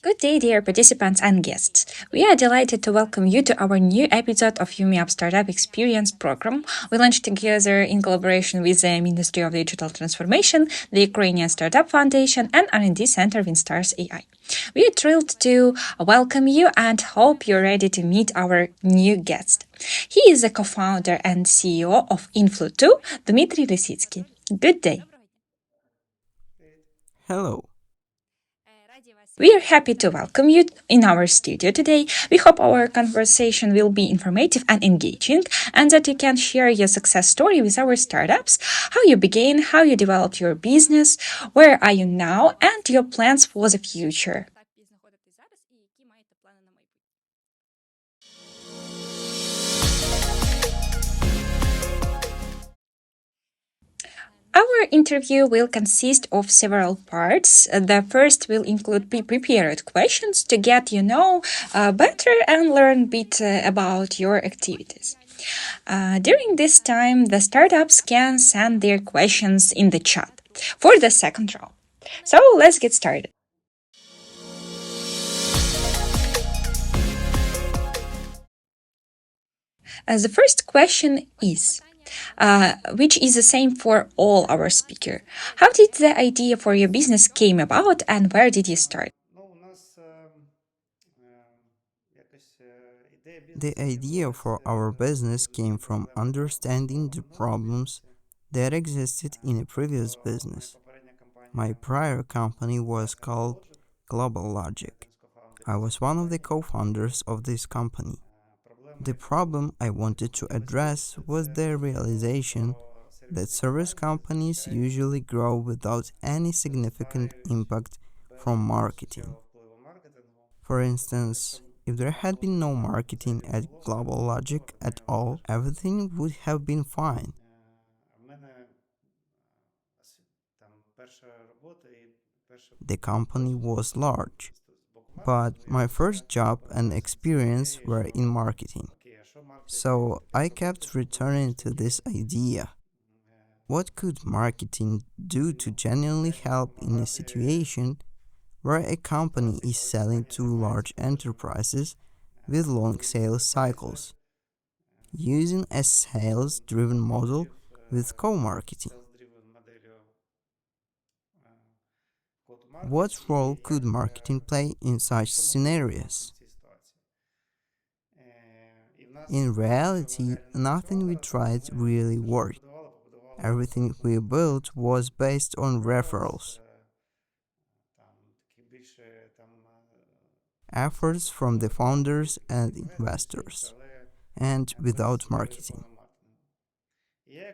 Good day, dear participants and guests. We are delighted to welcome you to our new episode of UME UP Startup Experience program. We launched together in collaboration with the Ministry of Digital Transformation, the Ukrainian Startup Foundation, and R&D Center in Stars AI. We are thrilled to welcome you and hope you're ready to meet our new guest. He is the co-founder and CEO of Influ2, Dmitri Lisitski. Good day. Hello. We are happy to welcome you in our studio today. We hope our conversation will be informative and engaging, and that you can share your success story with our startups, how you began, how you developed your business, where are you now, and your plans for the future. Our interview will consist of several parts. The first will include pre-prepared questions to get you know better and learn a bit about your activities. During this time, the startups can send their questions in the chat for the second round. So let's get started. The first question is, which is the same for all our speaker. How did the idea for your business came about and where did you start? The idea for our business came from understanding the problems that existed in a previous business. My prior company was called Global Logic. I was one of the co-founders of this company. The problem I wanted to address was the realization that service companies usually grow without any significant impact from marketing. For instance, if there had been no marketing at Global Logic at all, everything would have been fine. The company was large, but my first job and experience were in marketing. So I kept returning to this idea. What could marketing do to genuinely help in a situation where a company is selling to large enterprises with long sales cycles, using a sales-driven model with co-marketing? What role could marketing play in such scenarios? In reality, nothing we tried really worked. Everything we built was based on referrals, efforts from the founders and investors, and without marketing.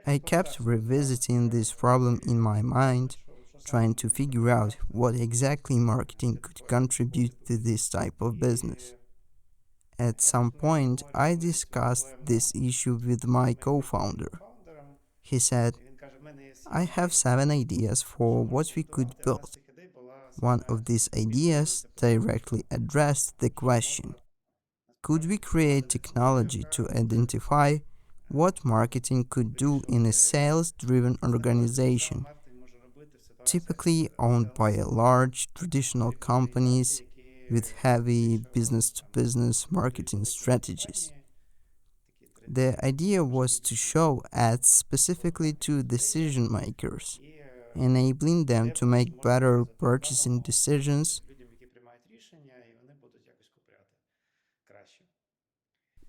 I kept revisiting this problem in my mind, trying to figure out what exactly marketing could contribute to this type of business. At some point, I discussed this issue with my co-founder. He said, I have 7 ideas for what we could build. One of these ideas directly addressed the question, could we create technology to identify what marketing could do in a sales-driven organization, typically owned by large traditional companies with heavy business-to-business marketing strategies? The idea was to show ads specifically to decision makers, enabling them to make better purchasing decisions.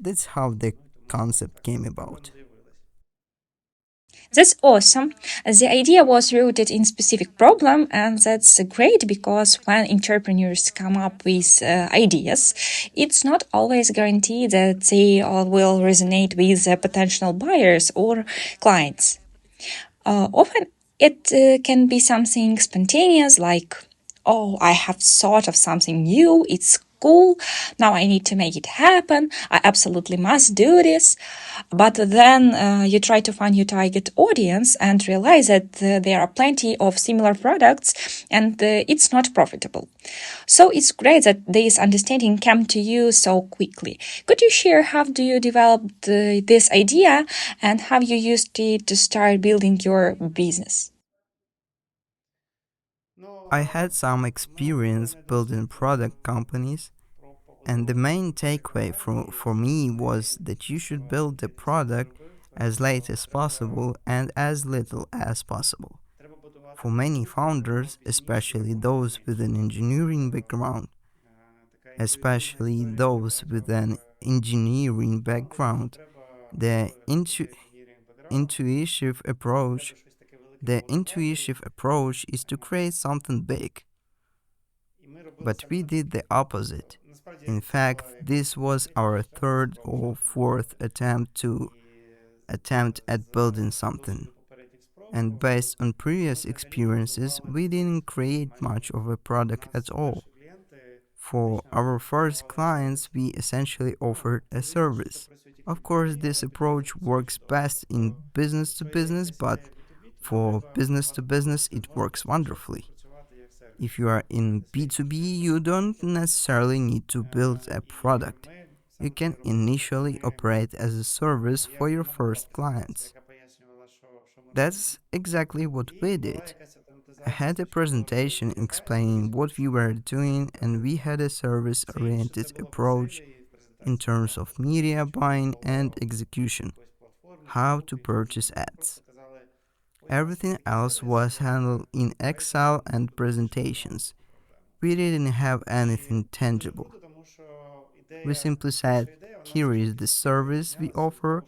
That's how the concept came about. That's awesome. The idea was rooted in specific problem, and that's great because when entrepreneurs come up with ideas, it's not always guaranteed that they will resonate with potential buyers or clients. Often it can be something spontaneous like, oh, I have thought of something new, it's cool, now I need to make it happen, I absolutely must do this. But then you try to find your target audience and realize that there are plenty of similar products and it's not profitable. So it's great that this understanding came to you so quickly. Could you share how do you develop this idea and how you used it to start building your business? I had some experience building product companies, and the main takeaway for me was that you should build the product as late as possible and as little as possible. For many founders, especially those with an engineering background, especially those with an engineering background, the intuitive approach the intuitive approach is to create something big. But we did the opposite. In fact, this was our third or fourth attempt at building something. And based on previous experiences, we didn't create much of a product at all. For our first clients, we essentially offered a service. Of course, this approach works best in business to business, but for business to business, it works wonderfully. If you are in B2B, you don't necessarily need to build a product. You can initially operate as a service for your first clients. That's exactly what we did. I had a presentation explaining what we were doing, and we had a service oriented approach in terms of media buying and execution, how to purchase ads. Everything else was handled in Excel and presentations. We didn't have anything tangible. We simply said, here is the service we offer,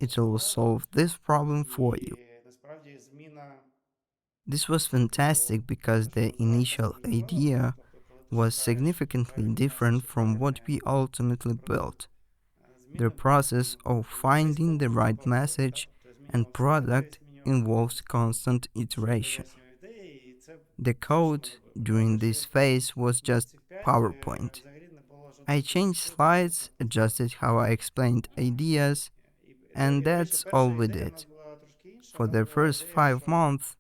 it will solve this problem for you. This was fantastic because the initial idea was significantly different from what we ultimately built. The process of finding the right message and product involves constant iteration. The code during this phase was just PowerPoint. I changed slides, adjusted how I explained ideas, and that's all we did. For the first 5 months,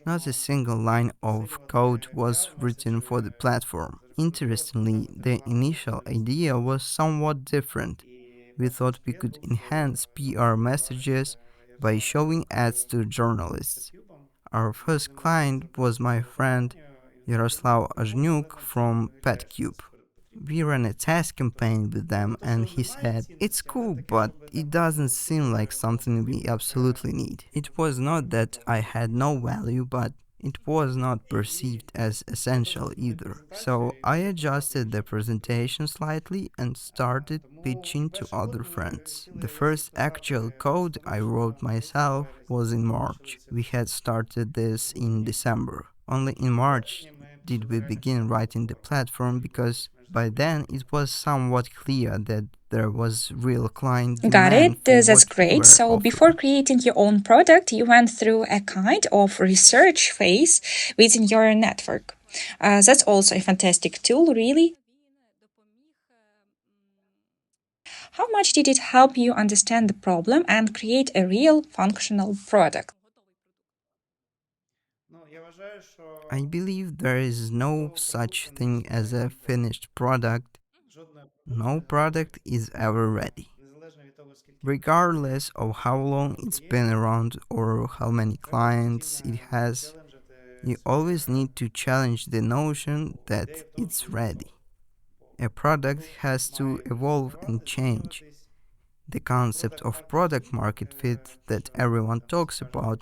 not a single line of code was written for the platform. Interestingly, the initial idea was somewhat different. We thought we could enhance PR messages by showing ads to journalists. Our first client was my friend Yaroslav Azhnuk from PetCube. We ran a test campaign with them and he said, it's cool, but it doesn't seem like something we absolutely need. It was not that I had no value, but it was not perceived as essential either. So I adjusted the presentation slightly and started pitching to other friends. The first actual code I wrote myself was in March. We had started this in December. Only in March did we begin writing the platform because by then it was somewhat clear that there was real client Got demand it. for That's what we great. were So, before offering. creating your own product, you went through a kind of research phase within your network. That's also a fantastic tool, really. How much did it help you understand the problem and create a real functional product? I believe there is no such thing as a finished product. No product is ever ready. Regardless of how long it's been around or how many clients it has, you always need to challenge the notion that it's ready. A product has to evolve and change. The concept of product market fit that everyone talks about,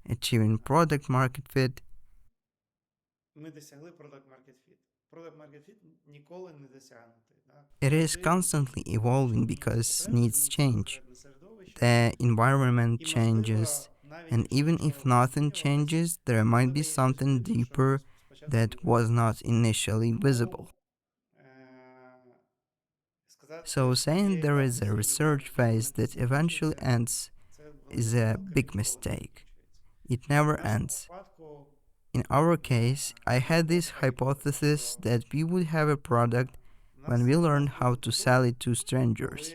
achieving product market fit, it is constantly evolving because needs change. The environment changes, and even if nothing changes, there might be something deeper that was not initially visible. So, saying there is a research phase that eventually ends is a big mistake. It never ends. In our case, I had this hypothesis that we would have a product when we learned how to sell it to strangers.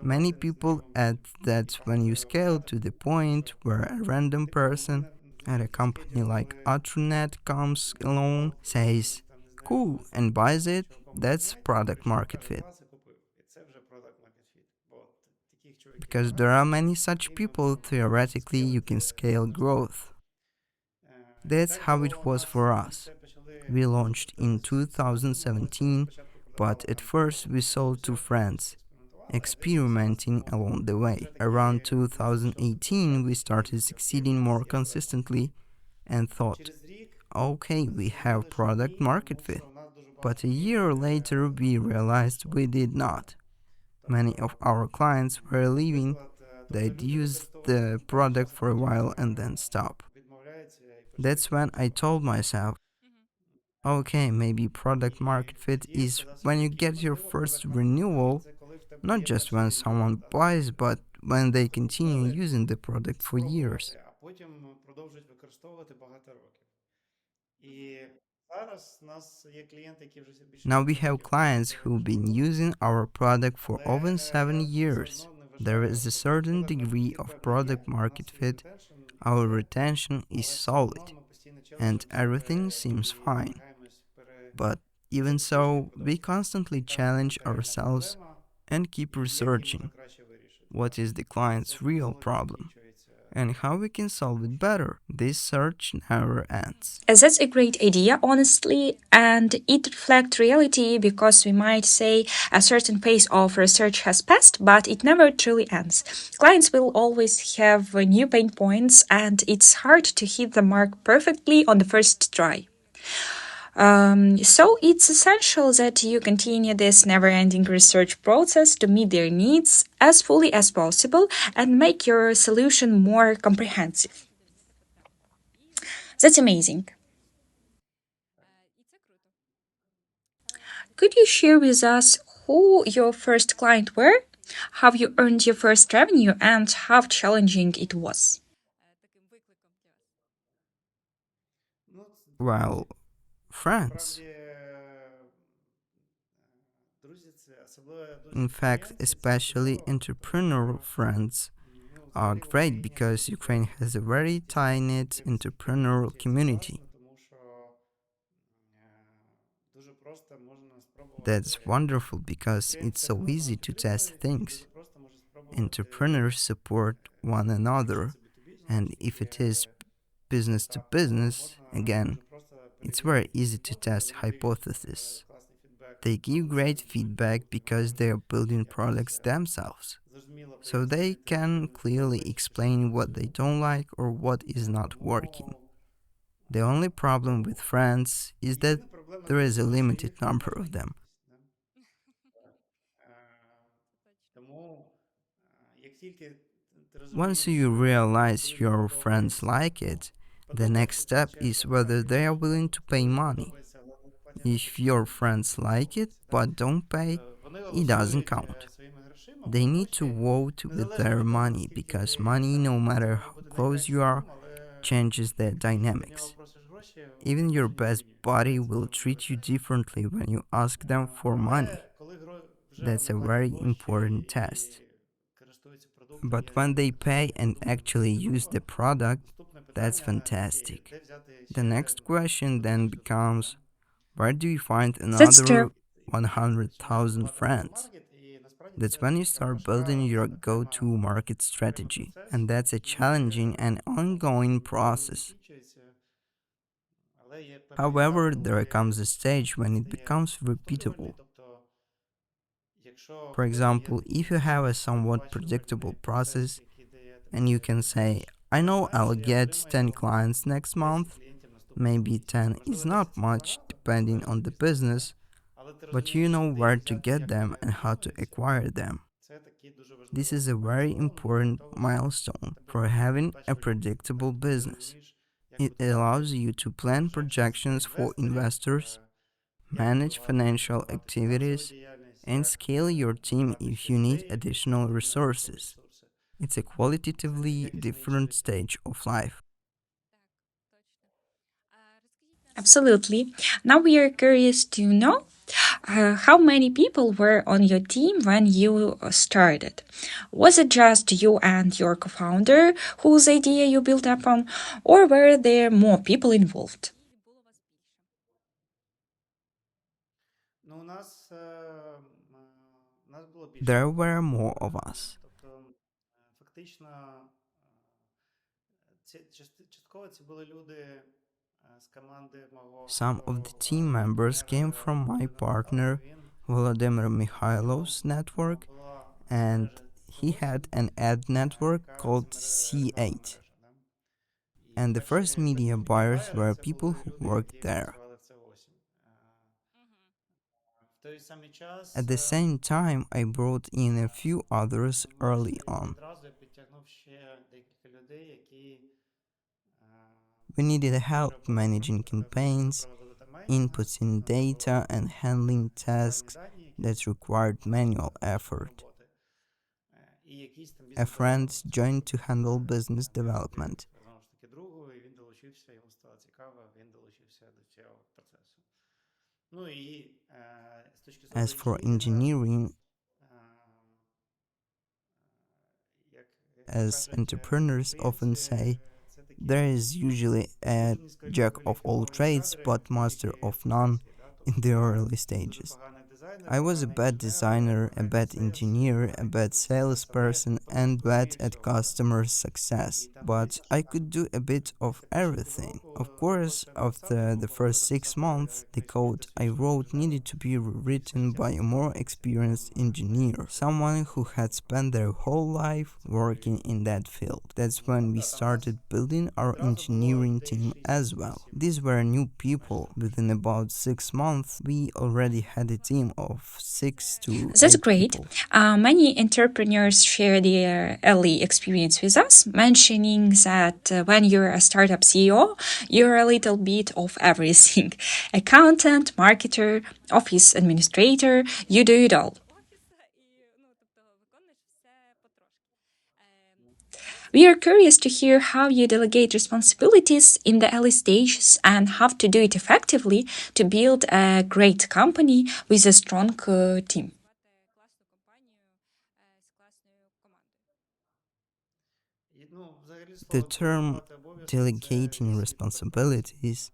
Many people add that when you scale to the point where a random person at a company like Atronet comes along, says, cool, and buys it, that's product market fit. because there are many such people, theoretically you can scale growth. That's how it was for us. We launched in 2017, but at first we sold to friends, experimenting along the way. Around 2018, we started succeeding more consistently and thought, okay, we have product market fit. But a year later, we realized we did not. Many of our clients were leaving, they'd use the product for a while and then stop. That's when I told myself, okay, maybe product market fit is when you get your first renewal, not just when someone buys, but when they continue using the product for years. Now we have clients who've been using our product for over 7 years. There is a certain degree of product market fit, our retention is solid, and everything seems fine. But even so, we constantly challenge ourselves and keep researching what is the client's real problem and how we can solve it better. This search never ends. That's a great idea, honestly, and it reflects reality because we might say a certain phase of research has passed, but it never truly ends. Clients will always have new pain points, and it's hard to hit the mark perfectly on the first try. So it's essential that you continue this never ending research process to meet their needs as fully as possible and make your solution more comprehensive. That's amazing. Could you share with us who your first client were? How you earned your first revenue and how challenging it was? Well, friends. In fact, especially entrepreneurial friends are great because Ukraine has a very tight-knit entrepreneurial community. That's wonderful because it's so easy to test things. Entrepreneurs support one another, and if it is business to business, again, it's very easy to test hypotheses. They give great feedback because they are building products themselves, so they can clearly explain what they don't like or what is not working. The only problem with friends is that there is a limited number of them. Once you realize your friends like it, the next step is whether they are willing to pay money. If your friends like it but don't pay, it doesn't count. They need to vote with their money because money, no matter how close you are, changes the dynamics. Even your best buddy will treat you differently when you ask them for money. That's a very important test. But when they pay and actually use the product, that's fantastic. The next question then becomes, where do you find That's another true. 100,000 friends? That's when you start building your go to market strategy, and that's a challenging and ongoing process. However, there comes a stage when it becomes repeatable. For example, if you have a somewhat predictable process and you can say, I know I'll get 10 clients next month, maybe 10 is not much depending on the business, but you know where to get them and how to acquire them. This is a very important milestone for having a predictable business. It allows you to plan projections for investors, manage financial activities, and scale your team if you need additional resources. It's a qualitatively different stage of life. Absolutely. Now we are curious to know how many people were on your team when you started. Was it just you and your co founder whose idea you built upon, or were there more people involved? There were more of us. Some of the team members came from my partner Volodymyr Mikhailov's network, and he had an ad network called C8. And the first media buyers were people who worked there. At the same time, I brought in a few others early on. We needed help managing campaigns, inputting data, and handling tasks that required manual effort. A friend joined to handle business development. As for engineering, as entrepreneurs often say, there is usually a jack of all trades but master of none in the early stages. I was a bad designer, a bad engineer, a bad salesperson, and bad at customer success. But I could do a bit of everything. Of course, after the first 6 months, the code I wrote needed to be rewritten by a more experienced engineer, someone who had spent their whole life working in that field. That's when we started building our engineering team as well. These were new people. Within about 6 months, we already had a team of 6 to That's 8 great. people. Many entrepreneurs share their early experience with us, mentioning that when you're a startup CEO, you're a little bit of everything accountant, marketer, office administrator, you do it all. We are curious to hear how you delegate responsibilities in the early stages and how to do it effectively to build a great company with a strong team. The term delegating responsibilities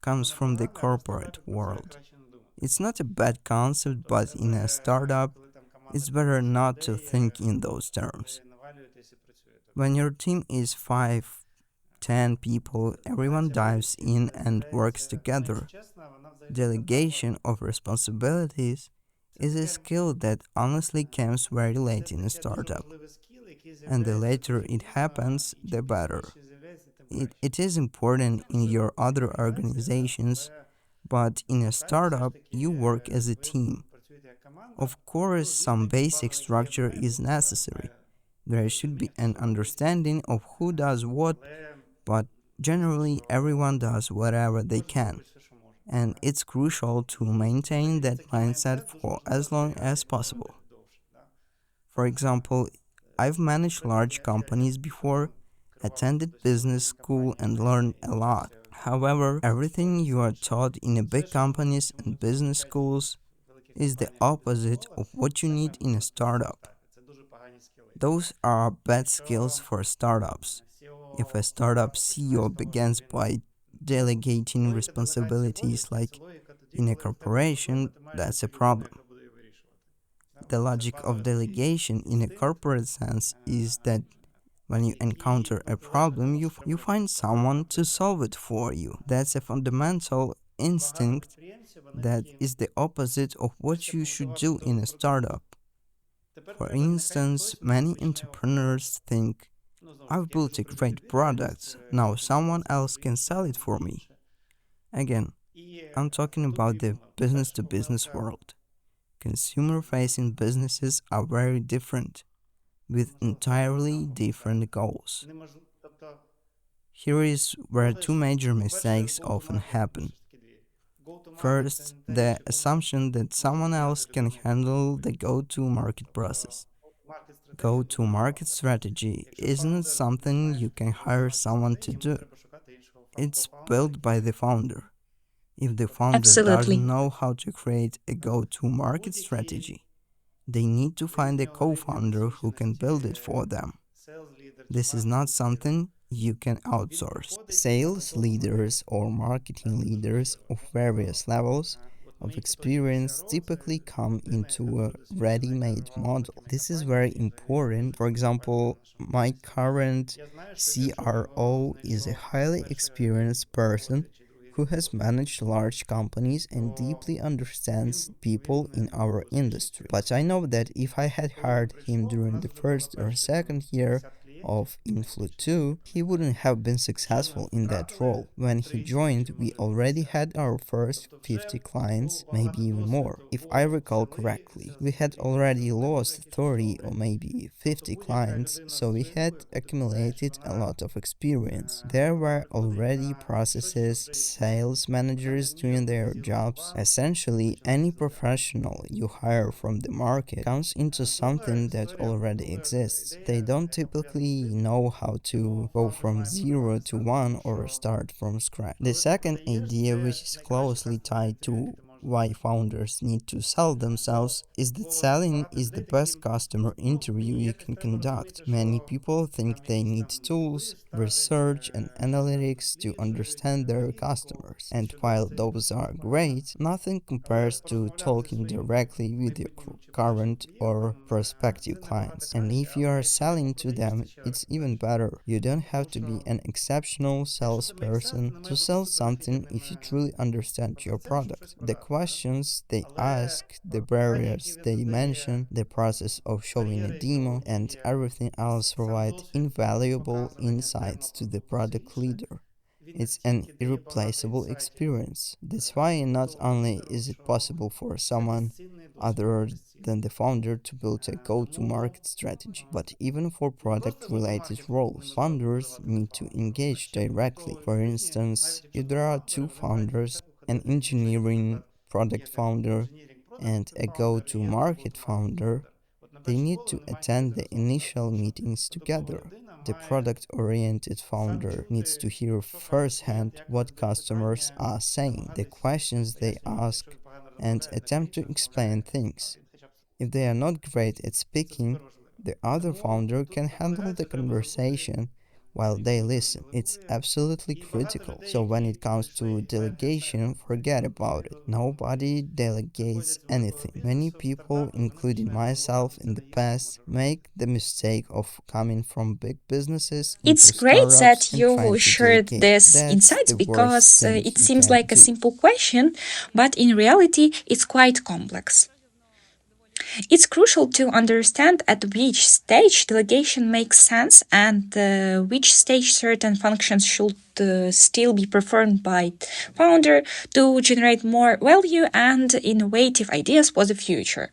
comes from the corporate world. It's not a bad concept, but in a startup, it's better not to think in those terms. When your team is 5, 10 people, everyone dives in and works together. Delegation of responsibilities is a skill that honestly comes very late in a startup, and the later it happens, the better. It is important in your other organizations, but in a startup, you work as a team. Of course, some basic structure is necessary. There should be an understanding of who does what, but generally everyone does whatever they can. And it's crucial to maintain that mindset for as long as possible. For example, I've managed large companies before, attended business school, and learned a lot. However, everything you are taught in a big companies and business schools is the opposite of what you need in a startup. Those are bad skills for startups. If a startup CEO begins by delegating responsibilities like in a corporation, that's a problem. The logic of delegation in a corporate sense is that when you encounter a problem, you find someone to solve it for you. That's a fundamental instinct that is the opposite of what you should do in a startup. For instance, many entrepreneurs think, I've built a great product, now someone else can sell it for me. Again, I'm talking about the business to business world. Consumer facing businesses are very different, with entirely different goals. Here is where two major mistakes often happen. First, the assumption that someone else can handle the go-to-market process. Go-to-market strategy isn't something you can hire someone to do. It's built by the founder. If the founder Absolutely. doesn't know how to create a go-to-market strategy, they need to find a co-founder who can build it for them. This is not something you can outsource. Sales leaders or marketing leaders of various levels of experience typically come into a ready-made model. This is very important. For example, my current CRO is a highly experienced person who has managed large companies and deeply understands people in our industry. But I know that if I had hired him during the first or second year of Influ2, he wouldn't have been successful in that role. When he joined, we already had our first 50 clients, maybe even more. If I recall correctly, we had already lost 30 or maybe 50 clients, so we had accumulated a lot of experience. There were already processes, sales managers doing their jobs. Essentially, any professional you hire from the market comes into something that already exists. They don't typically know how to go from 0 to 1 or start from scratch. The second idea, which is closely tied to why founders need to sell themselves, is that selling is the best customer interview you can conduct. Many people think they need tools, research, and analytics to understand their customers. And while those are great, nothing compares to talking directly with your current or prospective clients. And if you are selling to them, it's even better. You don't have to be an exceptional salesperson to sell something if you truly understand your product. The questions they ask, the barriers they mention, the process of showing a demo, and everything else provide invaluable insights to the product leader. It's an irreplaceable experience. That's why not only is it possible for someone other than the founder to build a go-to-market strategy, but even for product-related roles, founders need to engage directly. For instance, if there are two founders, an engineering product founder and a go-to-market founder, they need to attend the initial meetings together. The product-oriented founder needs to hear firsthand what customers are saying, the questions they ask, and attempt to explain things. If they are not great at speaking, the other founder can handle the conversation while they listen. It's absolutely critical. So when it comes to delegation, forget about it. Nobody delegates anything. Many people, including myself in the past, make the mistake of coming from big businesses It's into great startups that and trying you to shared delegate. this That's insights the worst because thing it you seems can like a do. simple question, but in reality, it's quite complex. It's crucial to understand at which stage delegation makes sense and which stage certain functions should still be performed by founder to generate more value and innovative ideas for the future.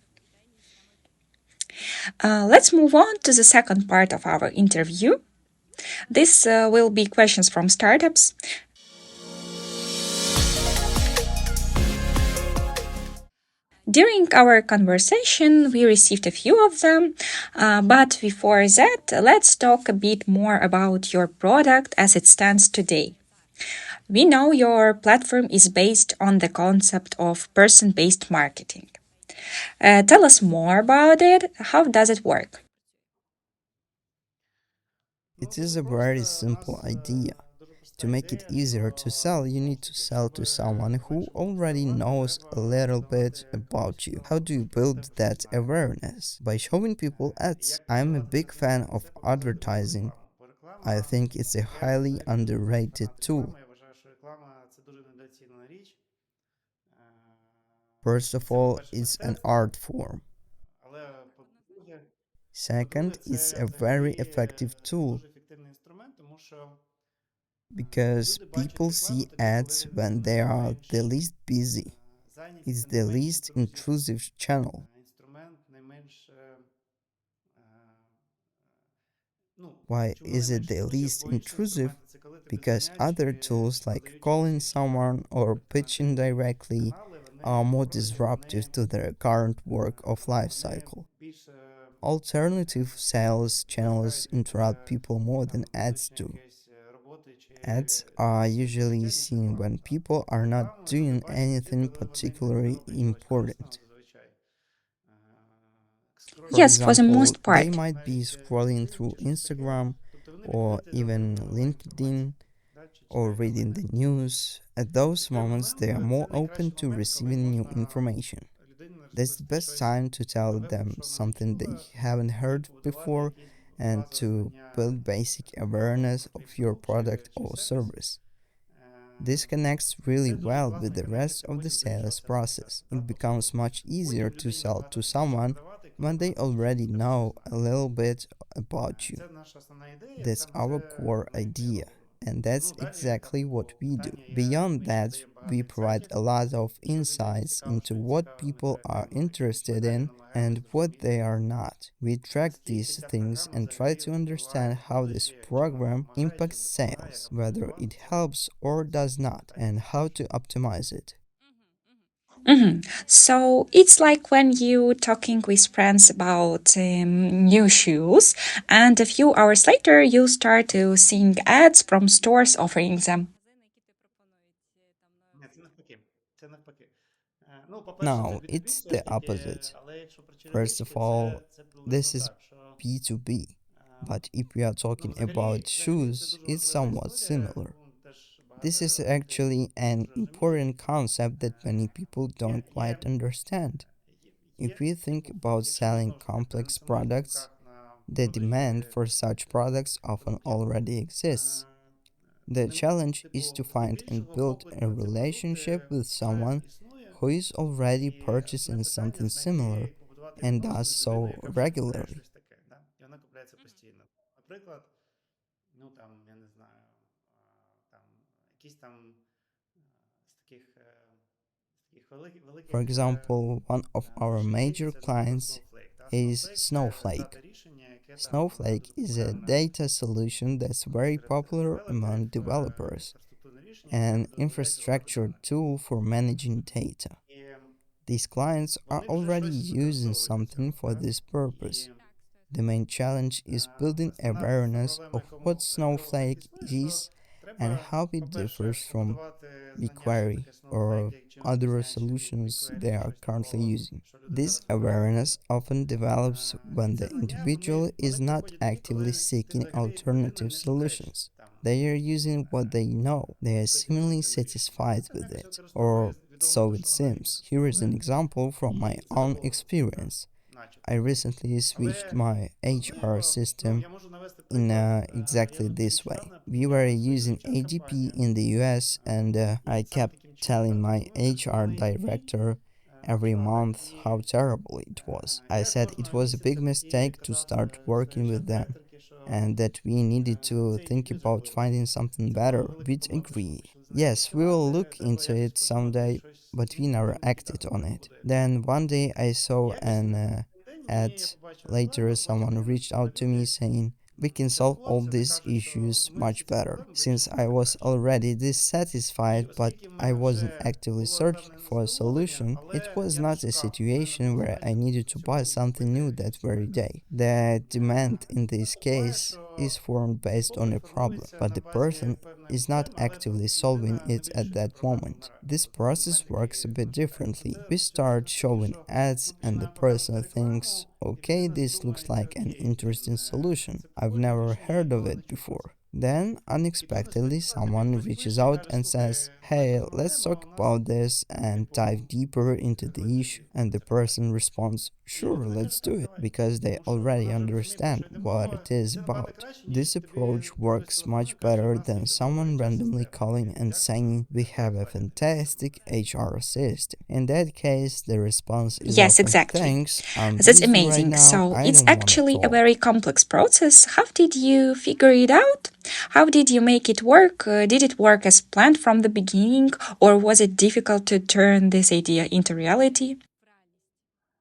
Let's move on to the second part of our interview. This will be questions from startups. During our conversation, we received a few of them, but before that, let's talk a bit more about your product as it stands today. We know your platform is based on the concept of person based marketing. Tell us more about it. How does it work? It is a very simple idea. To make it easier to sell, you need to sell to someone who already knows a little bit about you. How do you build that awareness? By showing people ads. I'm a big fan of advertising. I think it's a highly underrated tool. First of all, it's an art form. Second, it's a very effective tool because people see ads when they are the least busy. It's the least intrusive channel. Why is it the least intrusive? Because other tools like calling someone or pitching directly are more disruptive to their current work of life cycle. Alternative sales channels interrupt people more than ads do. Ads are usually seen when people are not doing anything particularly important. For Yes, for the example, most they part. might be scrolling through Instagram or even LinkedIn. or reading the news. At those moments, they are more open to receiving new information. That's the best time to tell them something they haven't heard before and to build basic awareness of your product or service. This connects really well with the rest of the sales process. It becomes much easier to sell to someone when they already know a little bit about you. That's our core idea, and that's exactly what we do. Beyond that, we provide a lot of insights into what people are interested in and what they are not. We track these things and try to understand how this program impacts sales, whether it helps or does not, and how to optimize it. So it's like when you talking with friends about new shoes, and a few hours later you start to seeing ads from stores offering them. Now, it's the opposite. First of all, this is B2B, but if we are talking about shoes, it's somewhat similar. This is actually an important concept that many people don't quite understand. If we think about selling complex products, the demand for such products often already exists. The challenge is to find and build a relationship with someone who is already purchasing something similar and does so regularly. For example, one of our major clients is Snowflake. Snowflake is a data solution that's very popular among developers, an infrastructure tool for managing data. These clients are already using something for this purpose. The main challenge is building awareness of what Snowflake is and how it differs from BigQuery or other solutions they are currently using. This awareness often develops when the individual is not actively seeking alternative solutions. They are using what they know. They are seemingly satisfied with it, or so it seems. Here is an example from my own experience. I recently switched my HR system in exactly this way. We were using ADP in the US, and I kept telling my HR director every month how terrible it was. I said it was a big mistake to start working with them and that we needed to think about finding something better. We'd agree. Yes, we will look into it someday, but we never acted on it. Then one day I saw an ad. Later, someone reached out to me saying, we can solve all these issues much better. Since I was already dissatisfied but I wasn't actively searching for a solution, it was not a situation where I needed to buy something new that very day. The demand in this case is formed based on a problem, but the person is not actively solving it at that moment. This process works a bit differently. We start showing ads and the person thinks, okay, this looks like an interesting solution. I've never heard of it before. Then, unexpectedly, someone reaches out and says, hey, let's talk about this and dive deeper into the issue. And the person responds, sure, let's do it, because they already understand what it is about. This approach works much better than someone randomly calling and saying, we have a fantastic HR system. In that case, the response is Yes, often, exactly. thanks, I'm That's busy right amazing. now, So I it's don't want to actually a talk. very complex process. How did you figure it out? How did you make it work? Did it work as planned from the beginning, or was it difficult to turn this idea into reality?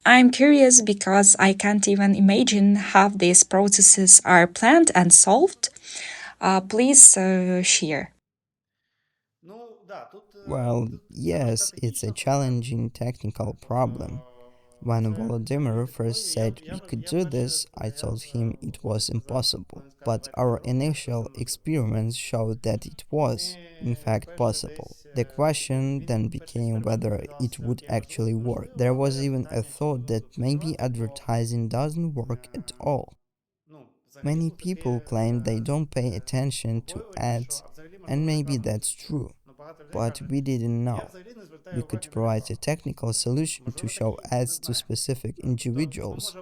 I'm curious because I can't even imagine how these processes are planned and solved. Please share. Well, yes, it's a challenging technical problem. When Volodymyr first said we could do this, I told him it was impossible. But our initial experiments showed that it was, in fact, possible. The question then became whether it would actually work. There was even a thought that maybe advertising doesn't work at all. Many people claim they don't pay attention to ads And maybe that's true, but we didn't know. We could provide a technical solution to show ads to specific individuals,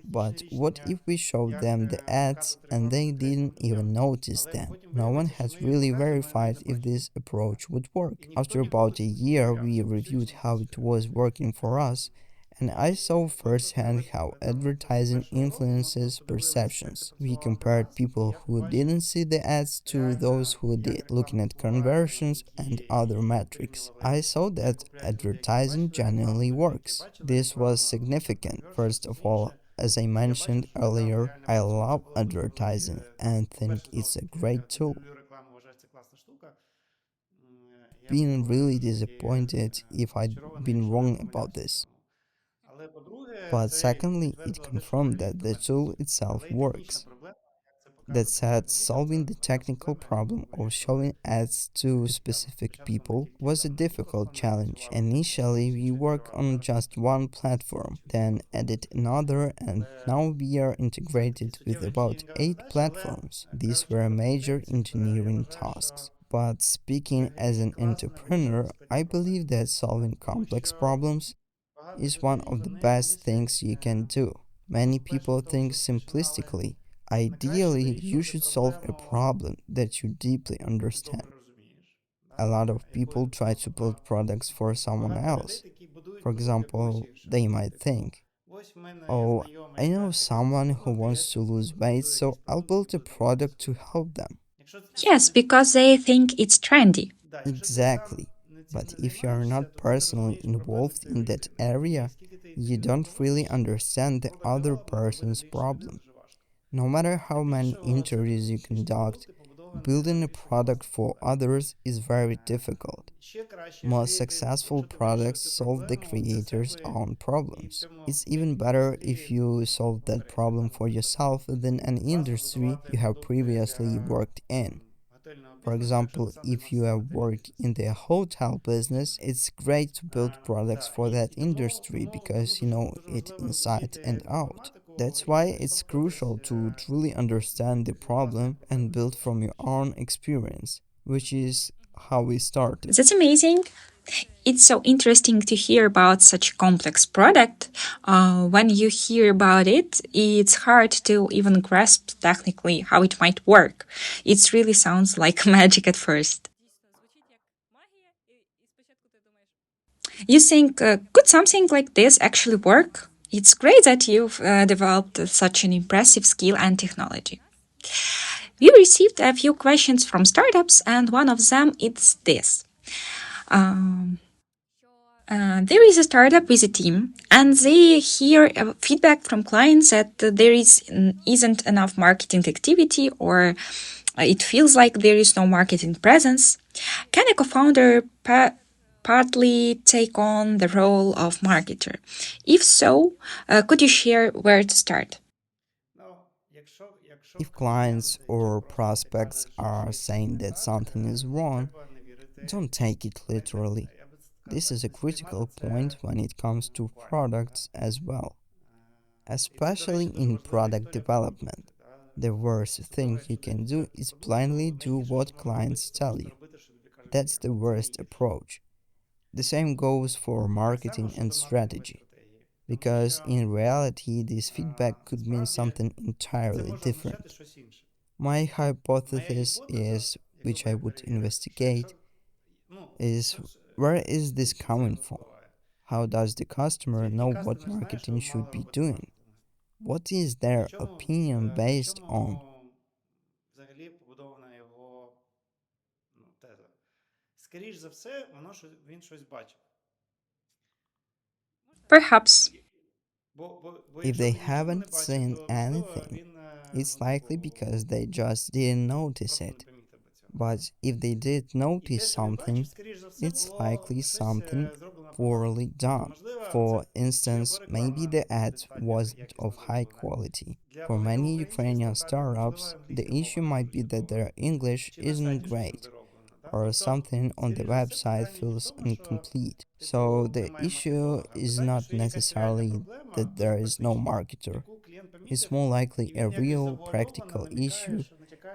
but what if we showed them the ads and they didn't even notice them? No one has really verified if this approach would work. After about a year, we reviewed how it was working for us, and I saw firsthand how advertising influences perceptions. We compared people who didn't see the ads to those who did, looking at conversions and other metrics. I saw that advertising genuinely works. This was significant. First of all, as I mentioned earlier, I love advertising and think it's a great tool. Being really disappointed if I'd been wrong about this. But secondly, it confirmed that the tool itself works. That said, solving the technical problem of showing ads to specific people was a difficult challenge. Initially, we worked on just one platform, then added another, and now we are integrated with about 8 platforms. These were major engineering tasks. But speaking as an entrepreneur, I believe that solving complex problems is one of the best things you can do. Many people think simplistically. Ideally, you should solve a problem that you deeply understand. A lot of people try to build products for someone else. For example, they might think, oh, I know someone who wants to lose weight, so I'll build a product to help them. Yes, because they think it's trendy. Exactly. But if you are not personally involved in that area, you don't really understand the other person's problem. No matter how many interviews you conduct, building a product for others is very difficult. Most successful products solve the creator's own problems. It's even better if you solve that problem for yourself than an industry you have previously worked in. For example, if you have worked in the hotel business, it's great to build products for that industry because you know it inside and out. That's why it's crucial to truly understand the problem and build from your own experience, which is how we started. That's amazing. It's so interesting to hear about such a complex product. When you hear about it, it's hard to even grasp technically how it might work. It really sounds like magic at first. You think, could something like this actually work? It's great that you've developed such an impressive skill and technology. We received a few questions from startups, and one of them is this. Um, there is a startup with a team, and they hear feedback from clients that isn't enough marketing activity, or it feels like there is no marketing presence. Can a co-founder partly take on the role of marketer? If so, could you share where to start? If clients or prospects are saying that something is wrong, don't take it literally. This is a critical point when it comes to products as well, especially in product development. The worst thing you can do is blindly do what clients tell you. That's the worst approach. The same goes for marketing and strategy, because in reality, this feedback could mean something entirely different. My hypothesis is, which I would investigate, is where is this coming from? How does the customer know what marketing should be doing? What is their opinion based on? Perhaps. If they haven't seen anything, it's likely because they just didn't notice it. But if they did notice something, it's likely something poorly done. For instance, maybe the ad wasn't of high quality. For many Ukrainian startups, the issue might be that their English isn't great, or something on the website feels incomplete. So the issue is not necessarily that there is no marketer. It's more likely a real practical issue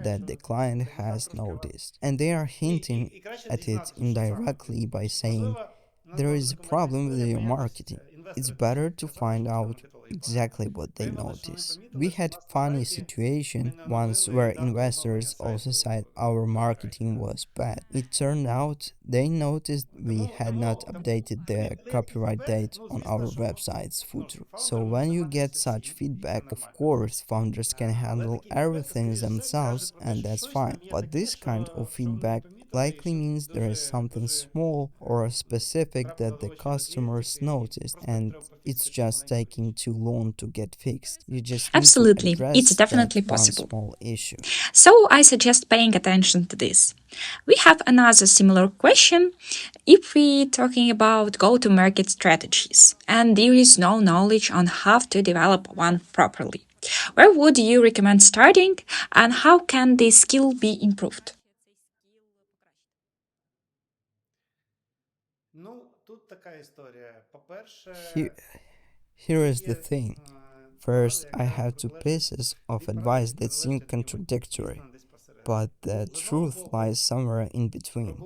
that the client has noticed. And they are hinting at it indirectly by saying, there is a problem with your marketing. It's better to find out exactly what they notice. We had funny situation once where investors also said our marketing was bad. It turned out they noticed we had not updated the copyright date on our website's footer. So when you get such feedback, of course, founders can handle everything themselves and that's fine. But this kind of feedback likely means there is something small or specific that the customers noticed and it's just taking too long to get fixed. You just need to Absolutely, it's address that definitely one possible. small issue. So I suggest paying attention to this. We have another similar question. If we're talking about go to market strategies and there is no knowledge on how to develop one properly, where would you recommend starting and how can this skill be improved? Here, here is the thing. First, I have two pieces of advice that seem contradictory, but the truth lies somewhere in between.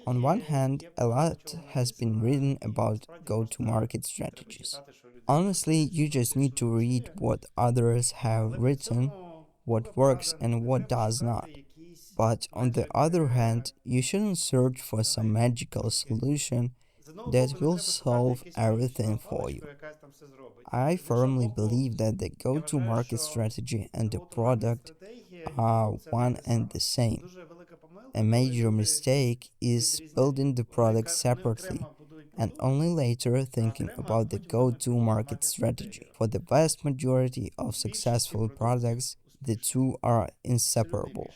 On one hand, a lot has been written about go to market strategies. Honestly, you just need to read what others have written, what works and what does not. But on the other hand, you shouldn't search for some magical solution that will solve everything for you. I firmly believe that the go to market strategy and the product are one and the same. A major mistake is building the product separately and only later thinking about the go to market strategy. For the vast majority of successful products, the two are inseparable.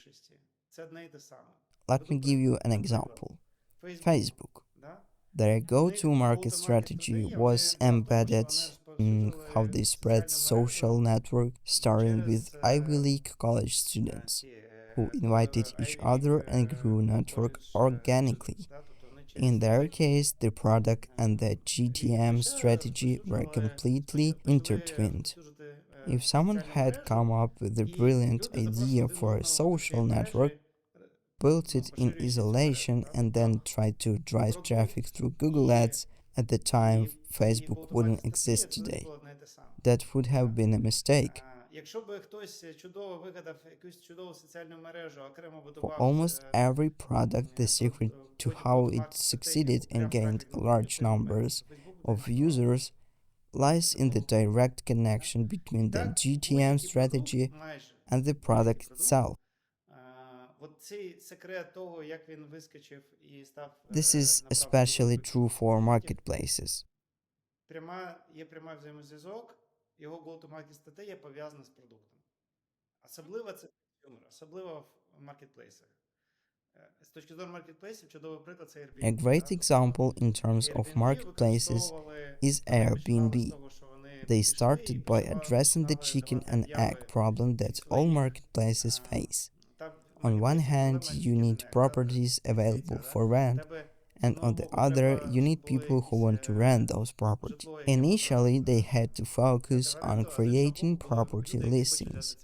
Let me give you an example. Facebook. Their go-to-market strategy was embedded in how they spread social network, starting with Ivy League college students, who invited each other and grew network organically. In their case, the product and the GTM strategy were completely intertwined. If someone had come up with a brilliant idea for a social network, built it in isolation and then tried to drive traffic through Google Ads, at the time Facebook wouldn't exist today. That would have been a mistake. For almost every product, the secret to how it succeeded and gained large numbers of users lies in the direct connection between the GTM strategy and the product itself. This is especially true for marketplaces. A great example in terms of marketplaces is Airbnb. They started by addressing the chicken and egg problem that all marketplaces face. On one hand, you need properties available for rent, and on the other, you need people who want to rent those properties. Initially, they had to focus on creating property listings,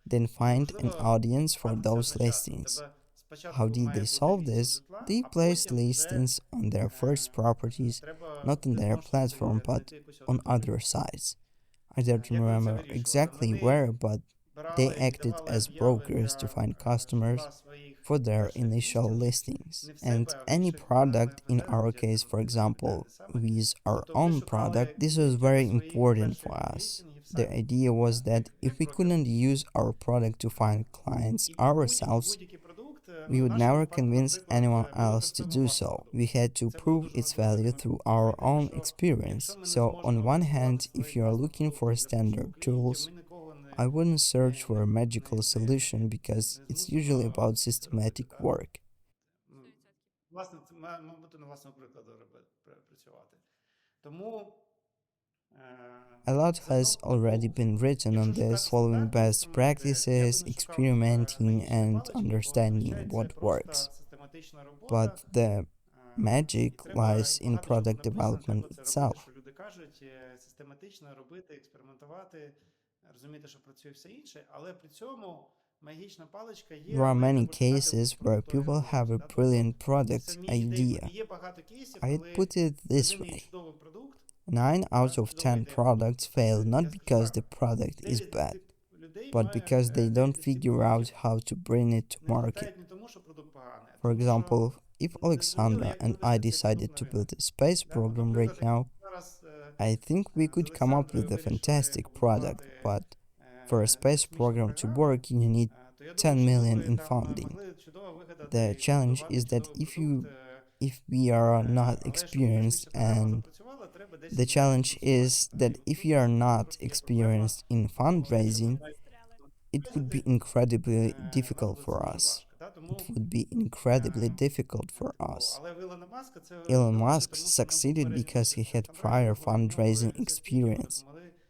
then find an audience for those listings. How did they solve this? They placed listings on their first properties, not on their platform but on other sites. I don't remember exactly where, but they acted as brokers to find customers for their initial listings. And any product, in our case, for example, with our own product, this was very important for us. The idea was that if we couldn't use our product to find clients ourselves, we would never convince anyone else to do so. We had to prove its value through our own experience. So, on one hand, if you are looking for standard tools, I wouldn't search for a magical solution because it's usually about systematic work. A lot has already been written on this, following best practices, experimenting, and understanding what works. But the magic lies in product development itself. There are many cases where people have a brilliant product idea. I'd put it this way: 9 out of 10 products fail not because the product is bad, but because they don't figure out how to bring it to market. For example, if Alexandra and I decided to build a space program right now, I think we could come up with a fantastic product, but for a space program to work, you need 10 million in funding. The challenge is that if we are not experienced and the challenge is that if you are not experienced in fundraising, it would be incredibly difficult for us. It would be incredibly difficult for us. Elon Musk succeeded because he had prior fundraising experience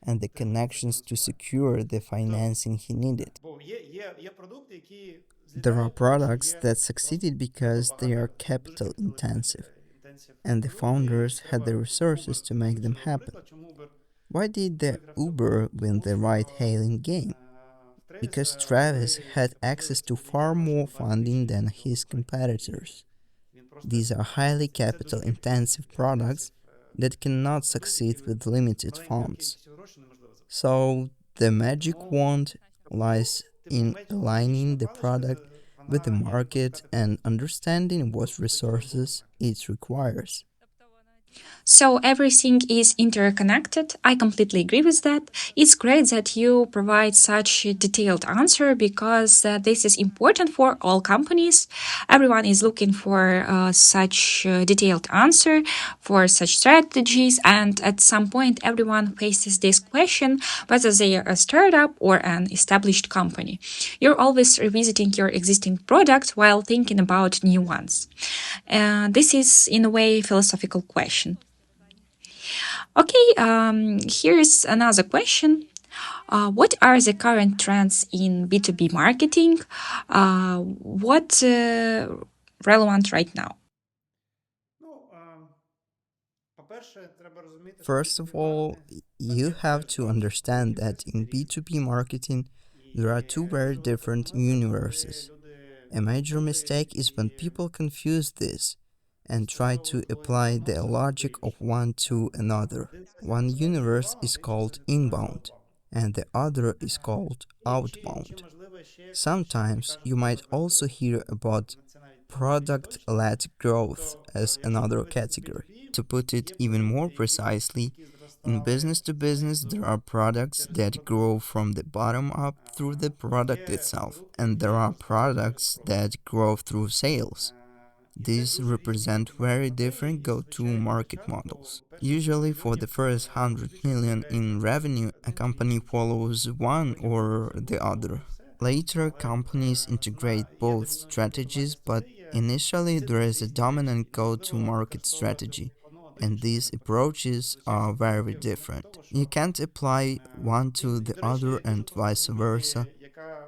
and the connections to secure the financing he needed. There are products that succeeded because they are capital intensive, and the founders had the resources to make them happen. Why did the Uber win the ride hailing game? Because Travis had access to far more funding than his competitors. These are highly capital intensive products that cannot succeed with limited funds. So, the magic wand lies in aligning the product with the market and understanding what resources it requires. So everything is interconnected. I completely agree with that. It's great that you provide such a detailed answer because this is important for all companies. Everyone is looking for such detailed answer for such strategies, and at some point, everyone faces this question whether they are a startup or an established company. You're always revisiting your existing products while thinking about new ones. This is, in a way, philosophical question. Okay, here's another question. What are the current trends in B2B marketing? What relevant right now? First of all, you have to understand that in B2B marketing, there are two very different universes. A major mistake is when people confuse this and try to apply the logic of one to another. One universe is called inbound, and the other is called outbound. Sometimes you might also hear about product led growth as another category. To put it even more precisely, in business to business, there are products that grow from the bottom up through the product itself, and there are products that grow through sales. These represent very different go-to-market models. Usually, for the first 100 million in revenue, a company follows one or the other. Later, companies integrate both strategies, but initially there is a dominant go-to-market strategy, and these approaches are very different. You can't apply one to the other and vice versa.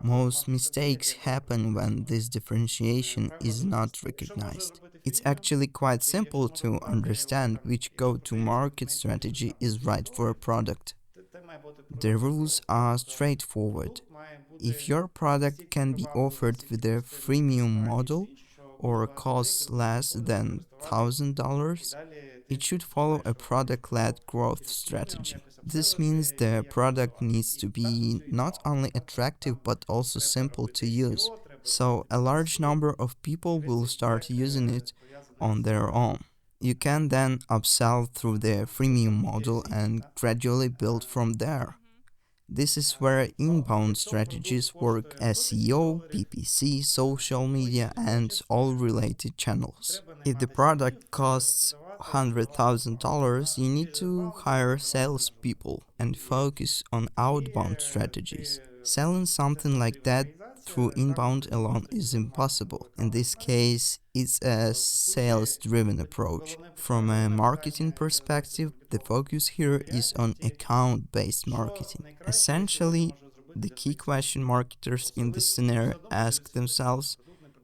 Most mistakes happen when this differentiation is not recognized. It's actually quite simple to understand which go-to-market strategy is right for a product. The rules are straightforward. If your product can be offered with a freemium model or costs less than $1,000, it should follow a product-led growth strategy. This means the product needs to be not only attractive but also simple to use, so a large number of people will start using it on their own. You can then upsell through the freemium model and gradually build from there. This is where inbound strategies work: SEO, PPC, social media, and all related channels. If the product costs $100,000, you need to hire salespeople and focus on outbound strategies. Selling something like that through inbound alone is impossible. In this case, it's a sales driven approach. From a marketing perspective, the focus here is on account based marketing. Essentially, the key question marketers in this scenario ask themselves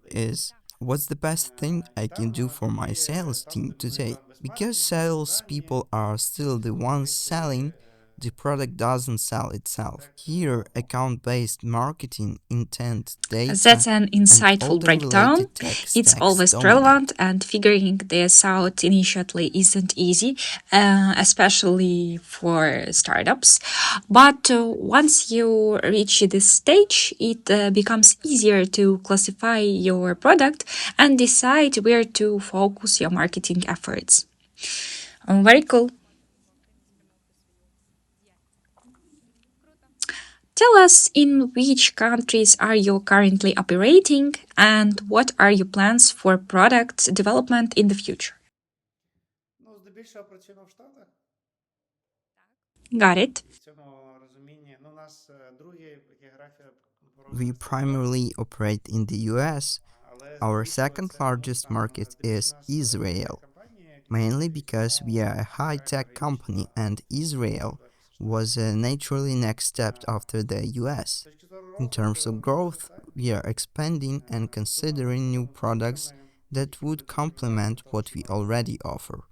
is, what's the best thing I can do for my sales team today? Because salespeople are still the ones selling, The product doesn't sell itself. Here, account-based marketing, intent, That's data, an and all insightful the breakdown. related tech It's stacks always dominate. relevant, and figuring this out initially isn't easy, especially for startups. But once you reach this stage, it becomes easier to classify your product and decide where to focus your marketing efforts. Very cool. Tell us in which countries are you currently operating and what are your plans for product development in the future? Got it. We primarily operate in the US. Our second largest market is Israel, mainly because we are a high-tech company and Israel was a naturally next step after the US. In terms of growth, we are expanding and considering new products that would complement what we already offer.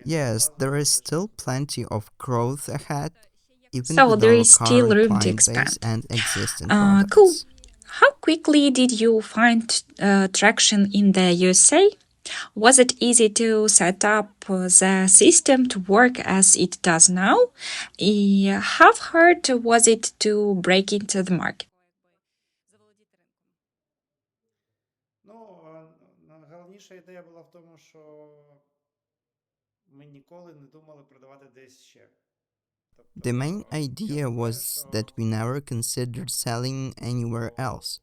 Yes, there is still plenty of growth ahead, even So with there our is still current room to client base expand. and existing Cool. products. How quickly did you find traction in the USA? Was it easy to set up the system to work as it does now? How hard was it to break into the market? The main idea was that we never considered selling anywhere else.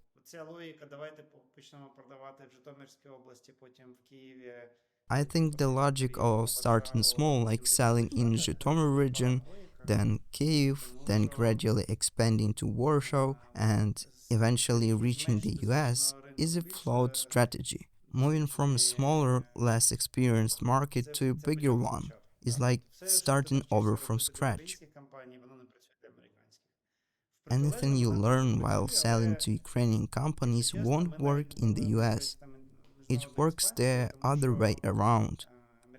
I think the logic of starting small, like selling in Zhytomyr region, then Kyiv, then gradually expanding to Warsaw, and eventually reaching the US, is a flawed strategy. Moving from a smaller, less experienced market to a bigger one is like starting over from scratch. Anything you learn while selling to Ukrainian companies won't work in the US. It works the other way around.